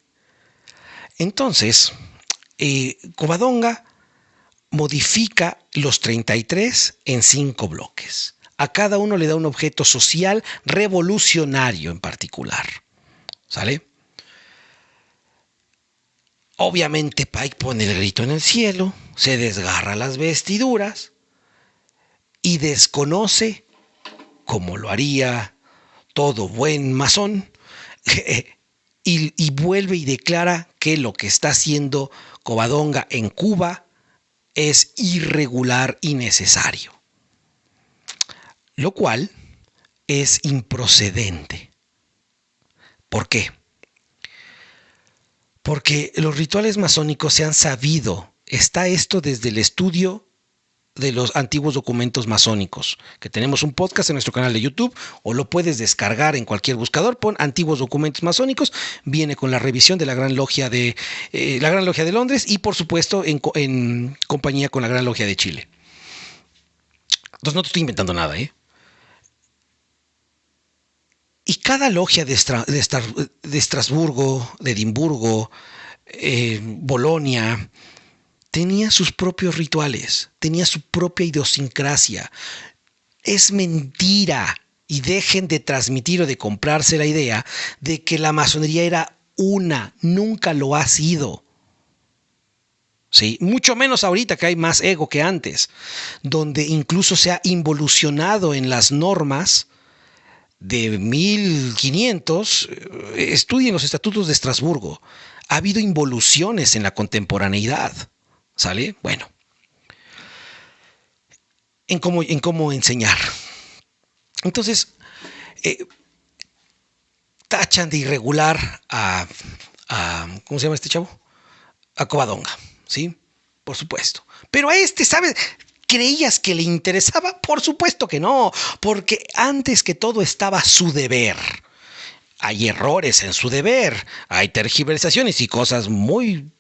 Entonces, Covadonga modifica los 33 en 5 bloques. A cada uno le da un objeto social revolucionario en particular. ¿Sale? Obviamente Pike pone el grito en el cielo, se desgarra las vestiduras y desconoce, como lo haría todo buen masón, y vuelve y declara que lo que está haciendo Covadonga en Cuba es irregular y necesario, lo cual es improcedente. ¿Por qué? Porque los rituales masónicos se han sabido, está esto desde el estudio de los antiguos documentos masónicos, que tenemos un podcast en nuestro canal de YouTube, o lo puedes descargar en cualquier buscador, pon antiguos documentos masónicos, viene con la revisión de la Gran Logia de Londres y por supuesto en compañía con la Gran Logia de Chile. Entonces no te estoy inventando nada, Y cada logia de Estrasburgo, de Edimburgo, Bolonia, tenía sus propios rituales, tenía su propia idiosincrasia. Es mentira, y dejen de transmitir o de comprarse la idea de que la masonería era una, nunca lo ha sido. ¿Sí? Mucho menos ahorita que hay más ego que antes, donde incluso se ha involucionado en las normas de 1500. Estudien los estatutos de Estrasburgo. Ha habido involuciones en la contemporaneidad, ¿sale? Bueno, en cómo enseñar. Entonces, tachan de irregular ¿cómo se llama este chavo? A Covadonga, ¿sí? Por supuesto. Pero a este, ¿sabes? ¿Creías que le interesaba? Por supuesto que no, porque antes que todo estaba su deber. Hay errores en su deber, hay tergiversaciones y cosas muy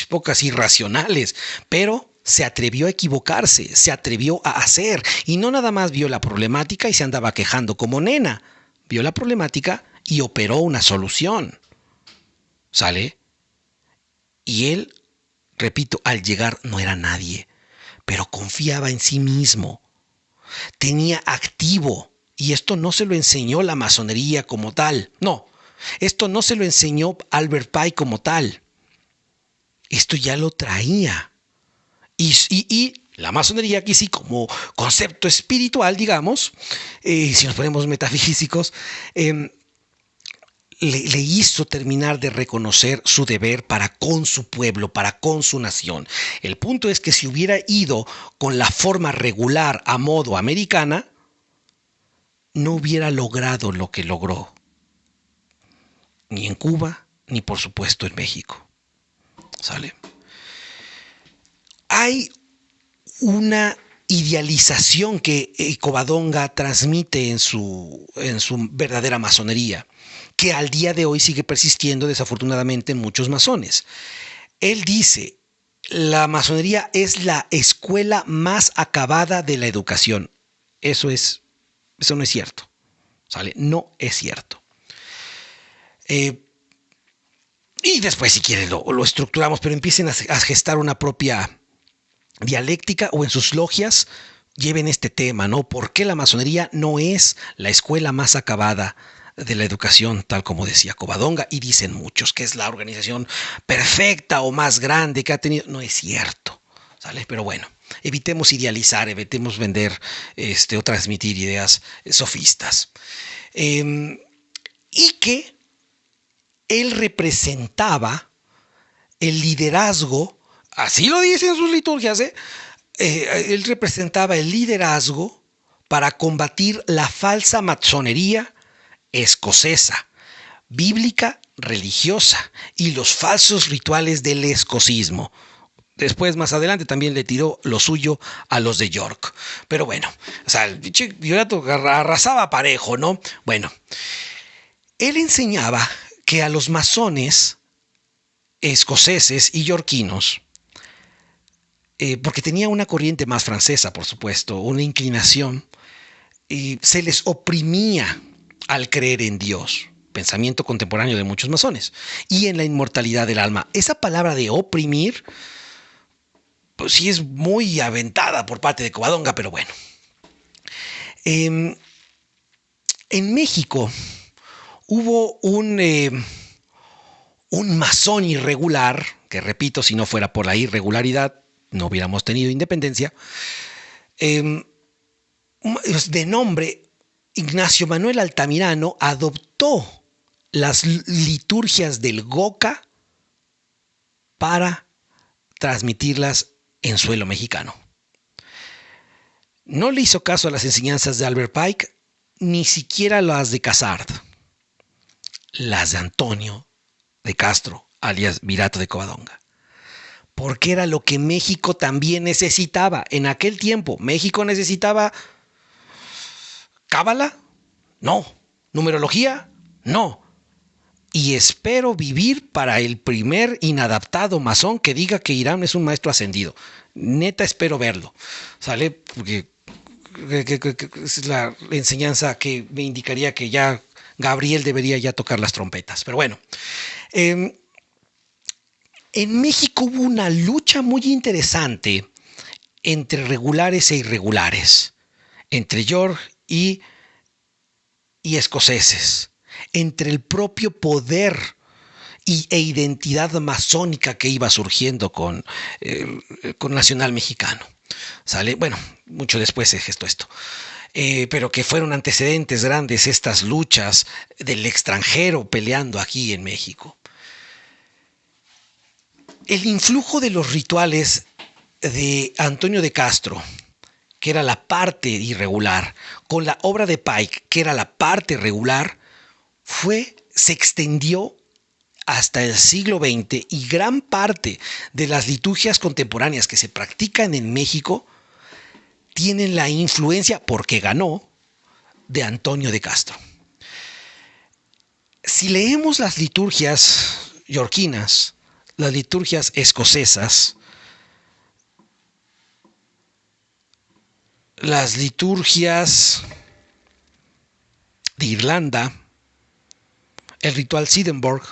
pocas irracionales, pero se atrevió a equivocarse, se atrevió a hacer y no nada más vio la problemática y se andaba quejando como nena, vio la problemática y operó una solución. ¿Sale? Y él, repito, al llegar no era nadie, pero confiaba en sí mismo, tenía activo, y esto no se lo enseñó la masonería como tal, no, esto no se lo enseñó Albert Pike como tal, esto ya lo traía. Y la masonería aquí sí, como concepto espiritual, digamos, si nos ponemos metafísicos, le hizo terminar de reconocer su deber para con su pueblo, para con su nación. El punto es que si hubiera ido con la forma regular a modo americana, no hubiera logrado lo que logró, ni en Cuba, ni por supuesto en México. ¿Sale? Hay una idealización que Covadonga transmite en su verdadera masonería, que al día de hoy sigue persistiendo desafortunadamente en muchos masones. Él dice, la masonería es la escuela más acabada de la educación. Eso no es cierto. ¿Sale? No es cierto. Y después, si quieren, lo estructuramos, pero empiecen a gestar una propia dialéctica o en sus logias lleven este tema, ¿no? ¿Por qué la masonería no es la escuela más acabada de la educación, tal como decía Covadonga? Y dicen muchos que es la organización perfecta o más grande que ha tenido. No es cierto, ¿sale? Pero bueno, evitemos idealizar, evitemos vender o transmitir ideas sofistas. Y que él representaba el liderazgo, así lo dicen sus liturgias, él representaba el liderazgo para combatir la falsa masonería escocesa, bíblica, religiosa y los falsos rituales del escocismo. Después, más adelante, también le tiró lo suyo a los de York. Pero bueno, o sea, el pinche Viorato arrasaba parejo, ¿no? Bueno, él enseñaba que a los masones escoceses y yorquinos, porque tenía una corriente más francesa, por supuesto, una inclinación, se les oprimía al creer en Dios, pensamiento contemporáneo de muchos masones, y en la inmortalidad del alma. Esa palabra de oprimir, pues sí es muy aventada por parte de Covadonga, pero bueno. En México hubo un masón irregular, que repito, si no fuera por la irregularidad, no hubiéramos tenido independencia, de nombre Ignacio Manuel Altamirano, adoptó las liturgias del Goca para transmitirlas en suelo mexicano. No le hizo caso a las enseñanzas de Albert Pike, ni siquiera las de Casard, las de Antonio de Castro, alias Virato de Covadonga, porque era lo que México también necesitaba. En aquel tiempo, México necesitaba cábala, no. Numerología, no. Y espero vivir para el primer inadaptado masón que diga que Irán es un maestro ascendido. Neta, espero verlo. ¿Sale? Porque es la enseñanza que me indicaría que ya Gabriel debería ya tocar las trompetas. Pero bueno, en México hubo una lucha muy interesante entre regulares e irregulares, entre York y escoceses, entre el propio poder e identidad masónica que iba surgiendo con Nacional Mexicano. ¿Sale? Bueno, mucho después se gestó esto. Pero que fueron antecedentes grandes estas luchas del extranjero peleando aquí en México. El influjo de los rituales de Antonio de Castro, que era la parte irregular, con la obra de Pike, que era la parte regular, se extendió hasta el siglo XX, y gran parte de las liturgias contemporáneas que se practican en México tienen la influencia, porque ganó, de Antonio de Castro. Si leemos las liturgias yorquinas, las liturgias escocesas, las liturgias de Irlanda, el ritual Swedenborg,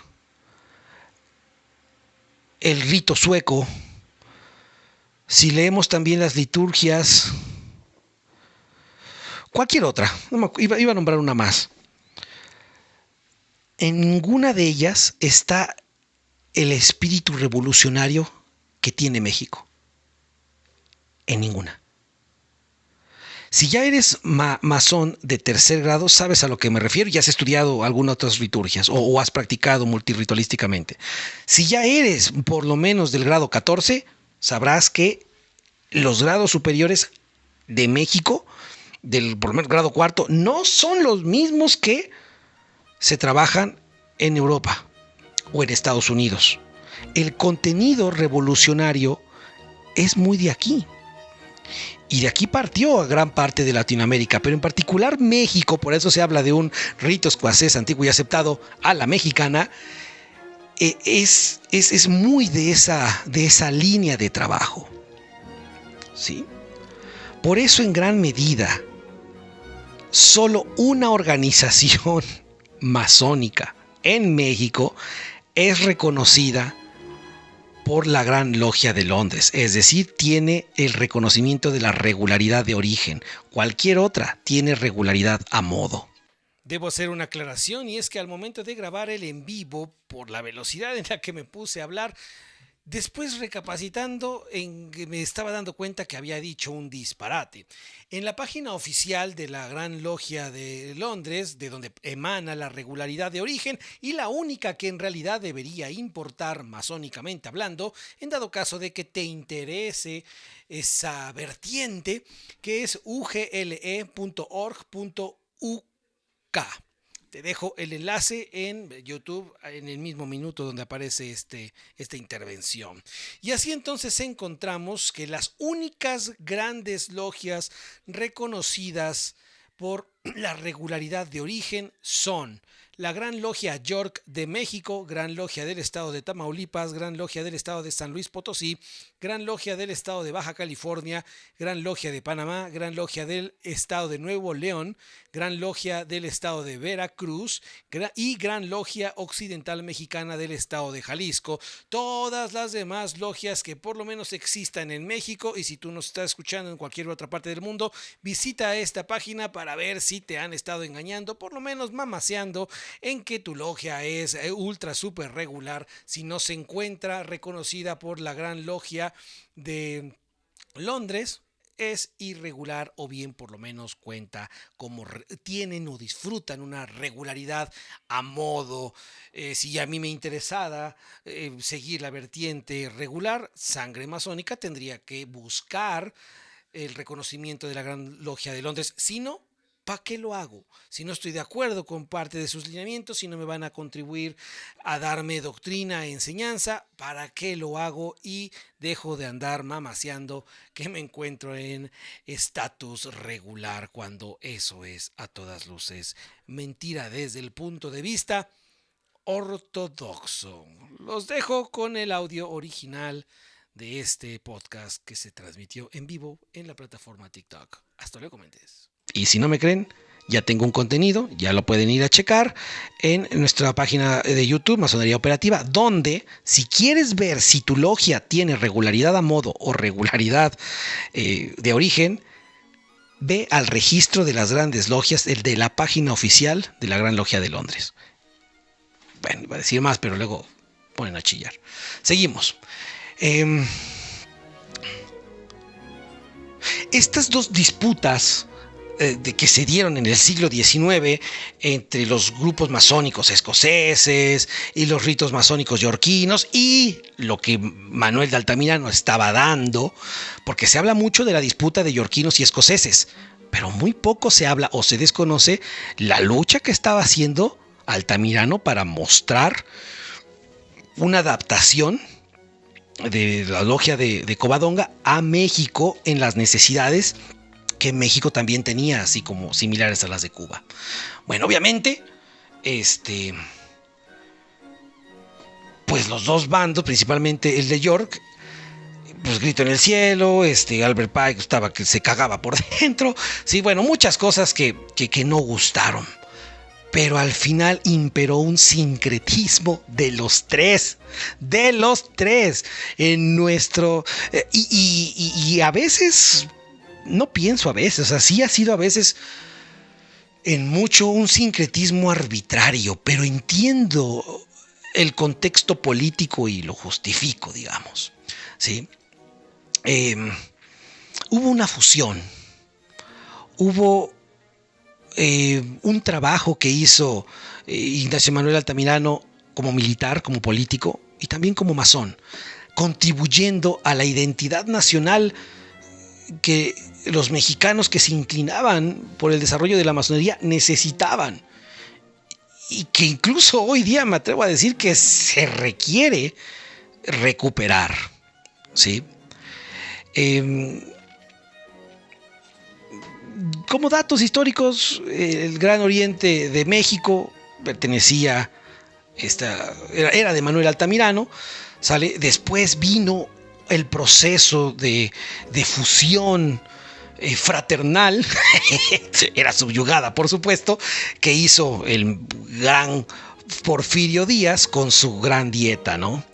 el rito sueco, si leemos también las liturgias, cualquier otra, iba a nombrar una más, en ninguna de ellas está el espíritu revolucionario que tiene México. En ninguna. Si ya eres masón de tercer grado, sabes a lo que me refiero, ya has estudiado algunas otras liturgias o has practicado multiritualísticamente. Si ya eres por lo menos del grado 14, sabrás que los grados superiores de México, por lo menos grado cuarto, no son los mismos que se trabajan en Europa o en Estados Unidos. El contenido revolucionario es muy de aquí. Y de aquí partió a gran parte de Latinoamérica, pero en particular México, por eso se habla de un rito escocés antiguo y aceptado a la mexicana, es muy de esa línea de trabajo. ¿Sí? Por eso, en gran medida, solo una organización masónica en México es reconocida por la Gran Logia de Londres, es decir, tiene el reconocimiento de la regularidad de origen. Cualquier otra tiene regularidad a modo. Debo hacer una aclaración, y es que al momento de grabar el en vivo, por la velocidad en la que me puse a hablar, después recapacitando, me estaba dando cuenta que había dicho un disparate. En la página oficial de la Gran Logia de Londres, de donde emana la regularidad de origen y la única que en realidad debería importar masónicamente hablando, en dado caso de que te interese esa vertiente, que es ugle.org.uk. Te dejo el enlace en YouTube en el mismo minuto donde aparece esta intervención. Y así entonces encontramos que las únicas grandes logias reconocidas por la regularidad de origen son la Gran Logia York de México, Gran Logia del Estado de Tamaulipas, Gran Logia del Estado de San Luis Potosí, Gran Logia del Estado de Baja California, Gran Logia de Panamá, Gran Logia del Estado de Nuevo León, Gran Logia del Estado de Veracruz y Gran Logia Occidental Mexicana del Estado de Jalisco. Todas las demás logias que por lo menos existan en México, y si tú nos estás escuchando en cualquier otra parte del mundo, visita esta página para ver si te han estado engañando, por lo menos mamaseando en que tu logia es ultra super regular, si no se encuentra reconocida por la Gran Logia de Londres, es irregular, o bien por lo menos cuenta como tienen o disfrutan una regularidad a modo. Si a mí me interesara seguir la vertiente regular, sangre masónica, tendría que buscar el reconocimiento de la Gran Logia de Londres. Si no, ¿para qué lo hago? Si no estoy de acuerdo con parte de sus lineamientos, si no me van a contribuir a darme doctrina e enseñanza, ¿para qué lo hago? Y dejo de andar mamaseando que me encuentro en estatus regular, cuando eso es a todas luces mentira desde el punto de vista ortodoxo. Los dejo con el audio original de este podcast que se transmitió en vivo en la plataforma TikTok. Hasta luego, mentes. Y si no me creen, ya tengo un contenido, ya lo pueden ir a checar en nuestra página de YouTube, Masonería Operativa, donde si quieres ver si tu logia tiene regularidad a modo o regularidad de origen, ve al registro de las grandes logias, el de la página oficial de la Gran Logia de Londres. Bueno, iba a decir más, pero luego ponen a chillar. Seguimos. Estas dos disputas de que se dieron en el siglo XIX entre los grupos masónicos escoceses y los ritos masónicos yorquinos y lo que Manuel de Altamirano estaba dando, porque se habla mucho de la disputa de yorquinos y escoceses, pero muy poco se habla o se desconoce la lucha que estaba haciendo Altamirano para mostrar una adaptación de la logia de Covadonga a México en las necesidades que México también tenía, así como similares a las de Cuba. Bueno, obviamente, pues los dos bandos, principalmente el de York, pues grito en el cielo, Albert Pike estaba que se cagaba por dentro, sí, bueno, muchas cosas que no gustaron. Pero al final imperó un sincretismo de los tres, en nuestro... y a veces, no pienso a veces, o sea, sí ha sido a veces en mucho un sincretismo arbitrario, pero entiendo el contexto político y lo justifico, digamos, ¿sí? Hubo una fusión, hubo un trabajo que hizo Ignacio Manuel Altamirano como militar, como político y también como masón, contribuyendo a la identidad nacional que los mexicanos que se inclinaban por el desarrollo de la masonería necesitaban y que incluso hoy día me atrevo a decir que se requiere recuperar, ¿sí? Como datos históricos, el Gran Oriente de México pertenecía, era de Manuel Altamirano, ¿sale? Después vino el proceso de fusión fraternal, era subyugada, por supuesto, que hizo el gran Porfirio Díaz con su gran dieta, ¿no?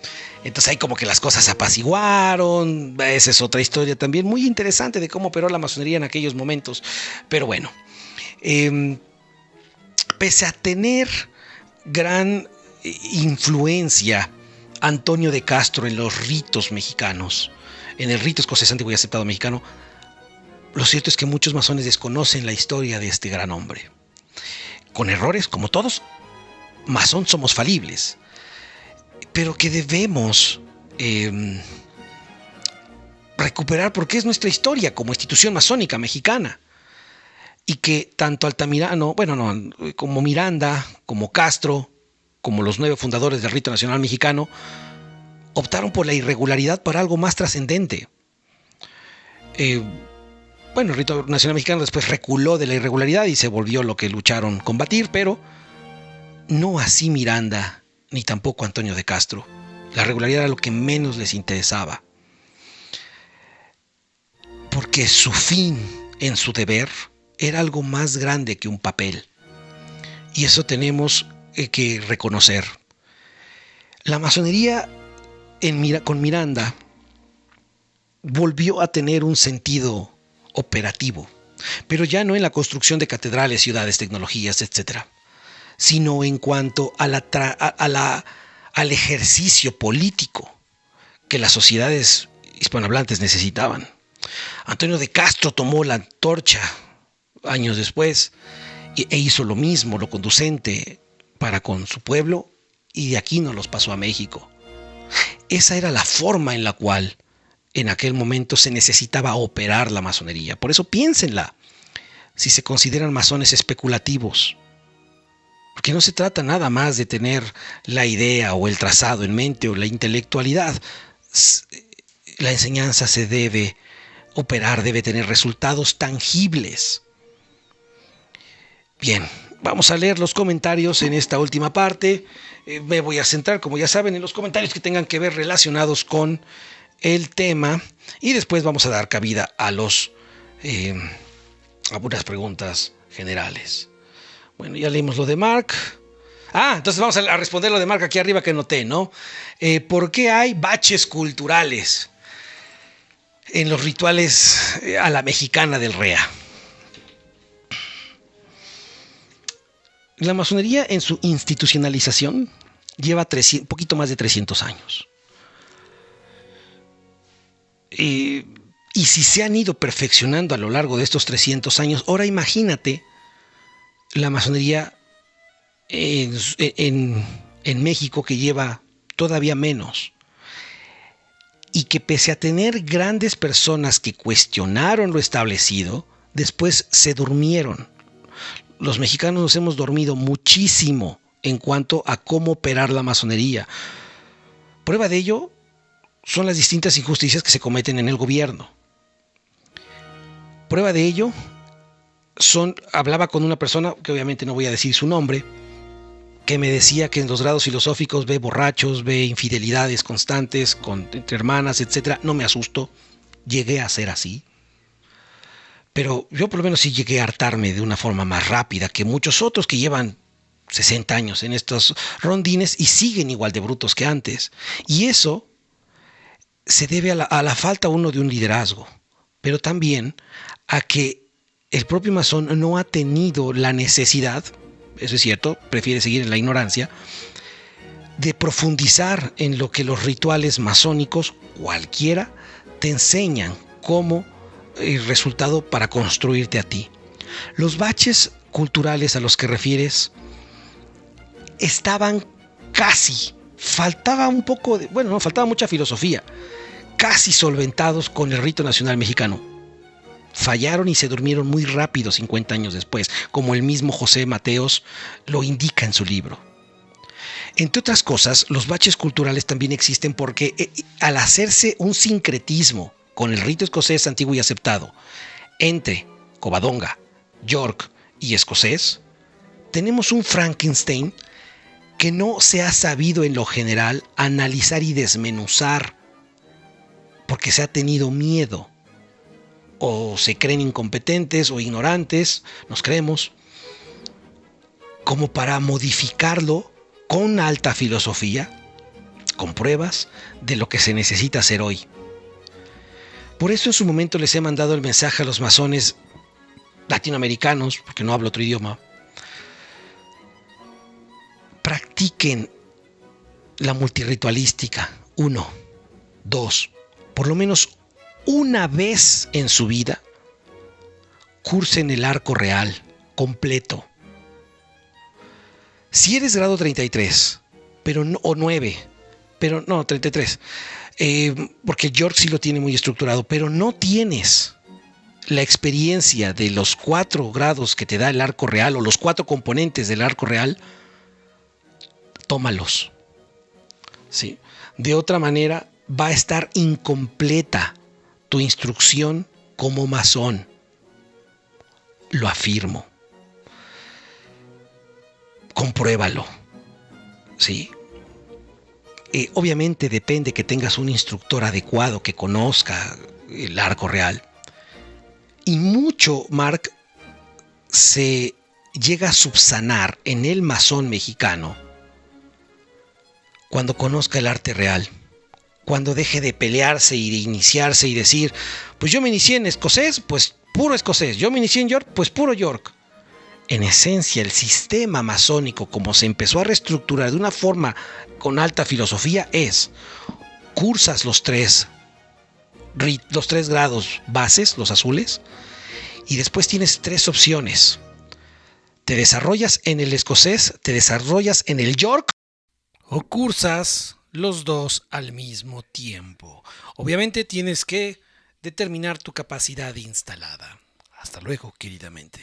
Entonces ahí como que las cosas se apaciguaron. Esa es otra historia también muy interesante de cómo operó la masonería en aquellos momentos. Pero bueno, pese a tener gran influencia Antonio de Castro en los ritos mexicanos, en el rito escocés antiguo y aceptado mexicano, lo cierto es que muchos masones desconocen la historia de este gran hombre. Con errores, como todos, masón somos falibles, pero que debemos recuperar porque es nuestra historia como institución masónica mexicana. Y que tanto Altamirano, como Miranda, como Castro, como los 9 fundadores del Rito Nacional Mexicano, optaron por la irregularidad para algo más trascendente. El Rito Nacional Mexicano después reculó de la irregularidad y se volvió lo que lucharon combatir, pero no así Miranda, ni tampoco Antonio de Castro. La regularidad era lo que menos les interesaba. Porque su fin en su deber era algo más grande que un papel. Y eso tenemos que reconocer. La masonería con Miranda volvió a tener un sentido operativo, pero ya no en la construcción de catedrales, ciudades, tecnologías, etc., sino en cuanto al ejercicio político que las sociedades hispanohablantes necesitaban. Antonio de Castro tomó la antorcha años después e hizo lo mismo, lo conducente para con su pueblo, y de aquí nos los pasó a México. Esa era la forma en la cual en aquel momento se necesitaba operar la masonería. Por eso piénsenla, si se consideran masones especulativos. Porque no se trata nada más de tener la idea o el trazado en mente o la intelectualidad. La enseñanza se debe operar, debe tener resultados tangibles. Bien, vamos a leer los comentarios en esta última parte. Me voy a centrar, como ya saben, en los comentarios que tengan que ver relacionados con el tema y después vamos a dar cabida a algunas preguntas generales. Bueno, ya leímos lo de Mark. Entonces vamos a responder lo de Mark aquí arriba que noté, ¿no? ¿Por qué hay baches culturales en los rituales a la mexicana del REA? La masonería en su institucionalización lleva un poquito más de 300 años. Y Y si se han ido perfeccionando a lo largo de estos 300 años, ahora imagínate la masonería en México, que lleva todavía menos. Y que pese a tener grandes personas que cuestionaron lo establecido, después se durmieron. Los mexicanos nos hemos dormido muchísimo en cuanto a cómo operar la masonería. Prueba de ello son las distintas injusticias que se cometen en el gobierno. Prueba de ello hablaba con una persona, que obviamente no voy a decir su nombre, que me decía que en los grados filosóficos ve borrachos, ve infidelidades constantes entre hermanas, etc. No me asusto, llegué a ser así. Pero yo por lo menos sí llegué a hartarme de una forma más rápida que muchos otros que llevan 60 años en estos rondines y siguen igual de brutos que antes. Y eso se debe a la falta uno de un liderazgo, pero también a que el propio masón no ha tenido la necesidad, eso es cierto, prefiere seguir en la ignorancia, de profundizar en lo que los rituales masónicos, cualquiera, te enseñan como resultado para construirte a ti. Los baches culturales a los que refieres estaban casi, faltaba un poco de, bueno, no, faltaba mucha filosofía, casi solventados con el rito nacional mexicano. Fallaron y se durmieron muy rápido 50 años después, como el mismo José Mateos lo indica en su libro. Entre otras cosas, los baches culturales también existen porque al hacerse un sincretismo con el rito escocés antiguo y aceptado entre Covadonga, York y escocés, tenemos un Frankenstein que no se ha sabido en lo general analizar y desmenuzar porque se ha tenido miedo, o se creen incompetentes o ignorantes, nos creemos, como para modificarlo con alta filosofía, con pruebas de lo que se necesita hacer hoy. Por eso en su momento les he mandado el mensaje a los masones latinoamericanos, porque no hablo otro idioma: practiquen la multirritualística. 1, 2, por lo menos una vez en su vida, cursen el arco real completo. Si eres grado 33, pero no, o 9, pero no, 33, porque York sí lo tiene muy estructurado, pero no tienes la experiencia de los 4 grados que te da el arco real, o los 4 componentes del arco real, tómalos. ¿Sí? De otra manera, va a estar incompleta tu instrucción como masón. Lo afirmo. Compruébalo. ¿Sí? Obviamente depende que tengas un instructor adecuado que conozca el arco real. Y mucho, Mark, se llega a subsanar en el masón mexicano cuando conozca el arte real. Cuando deje de pelearse y de iniciarse y decir, pues yo me inicié en escocés, pues puro escocés. Yo me inicié en York, pues puro York. En esencia, el sistema masónico, como se empezó a reestructurar de una forma con alta filosofía, es: cursas los tres grados bases, los azules, y después tienes 3 opciones. Te desarrollas en el escocés, te desarrollas en el York, o cursas los 2 al mismo tiempo. Obviamente tienes que determinar tu capacidad instalada. Hasta luego, queridamente.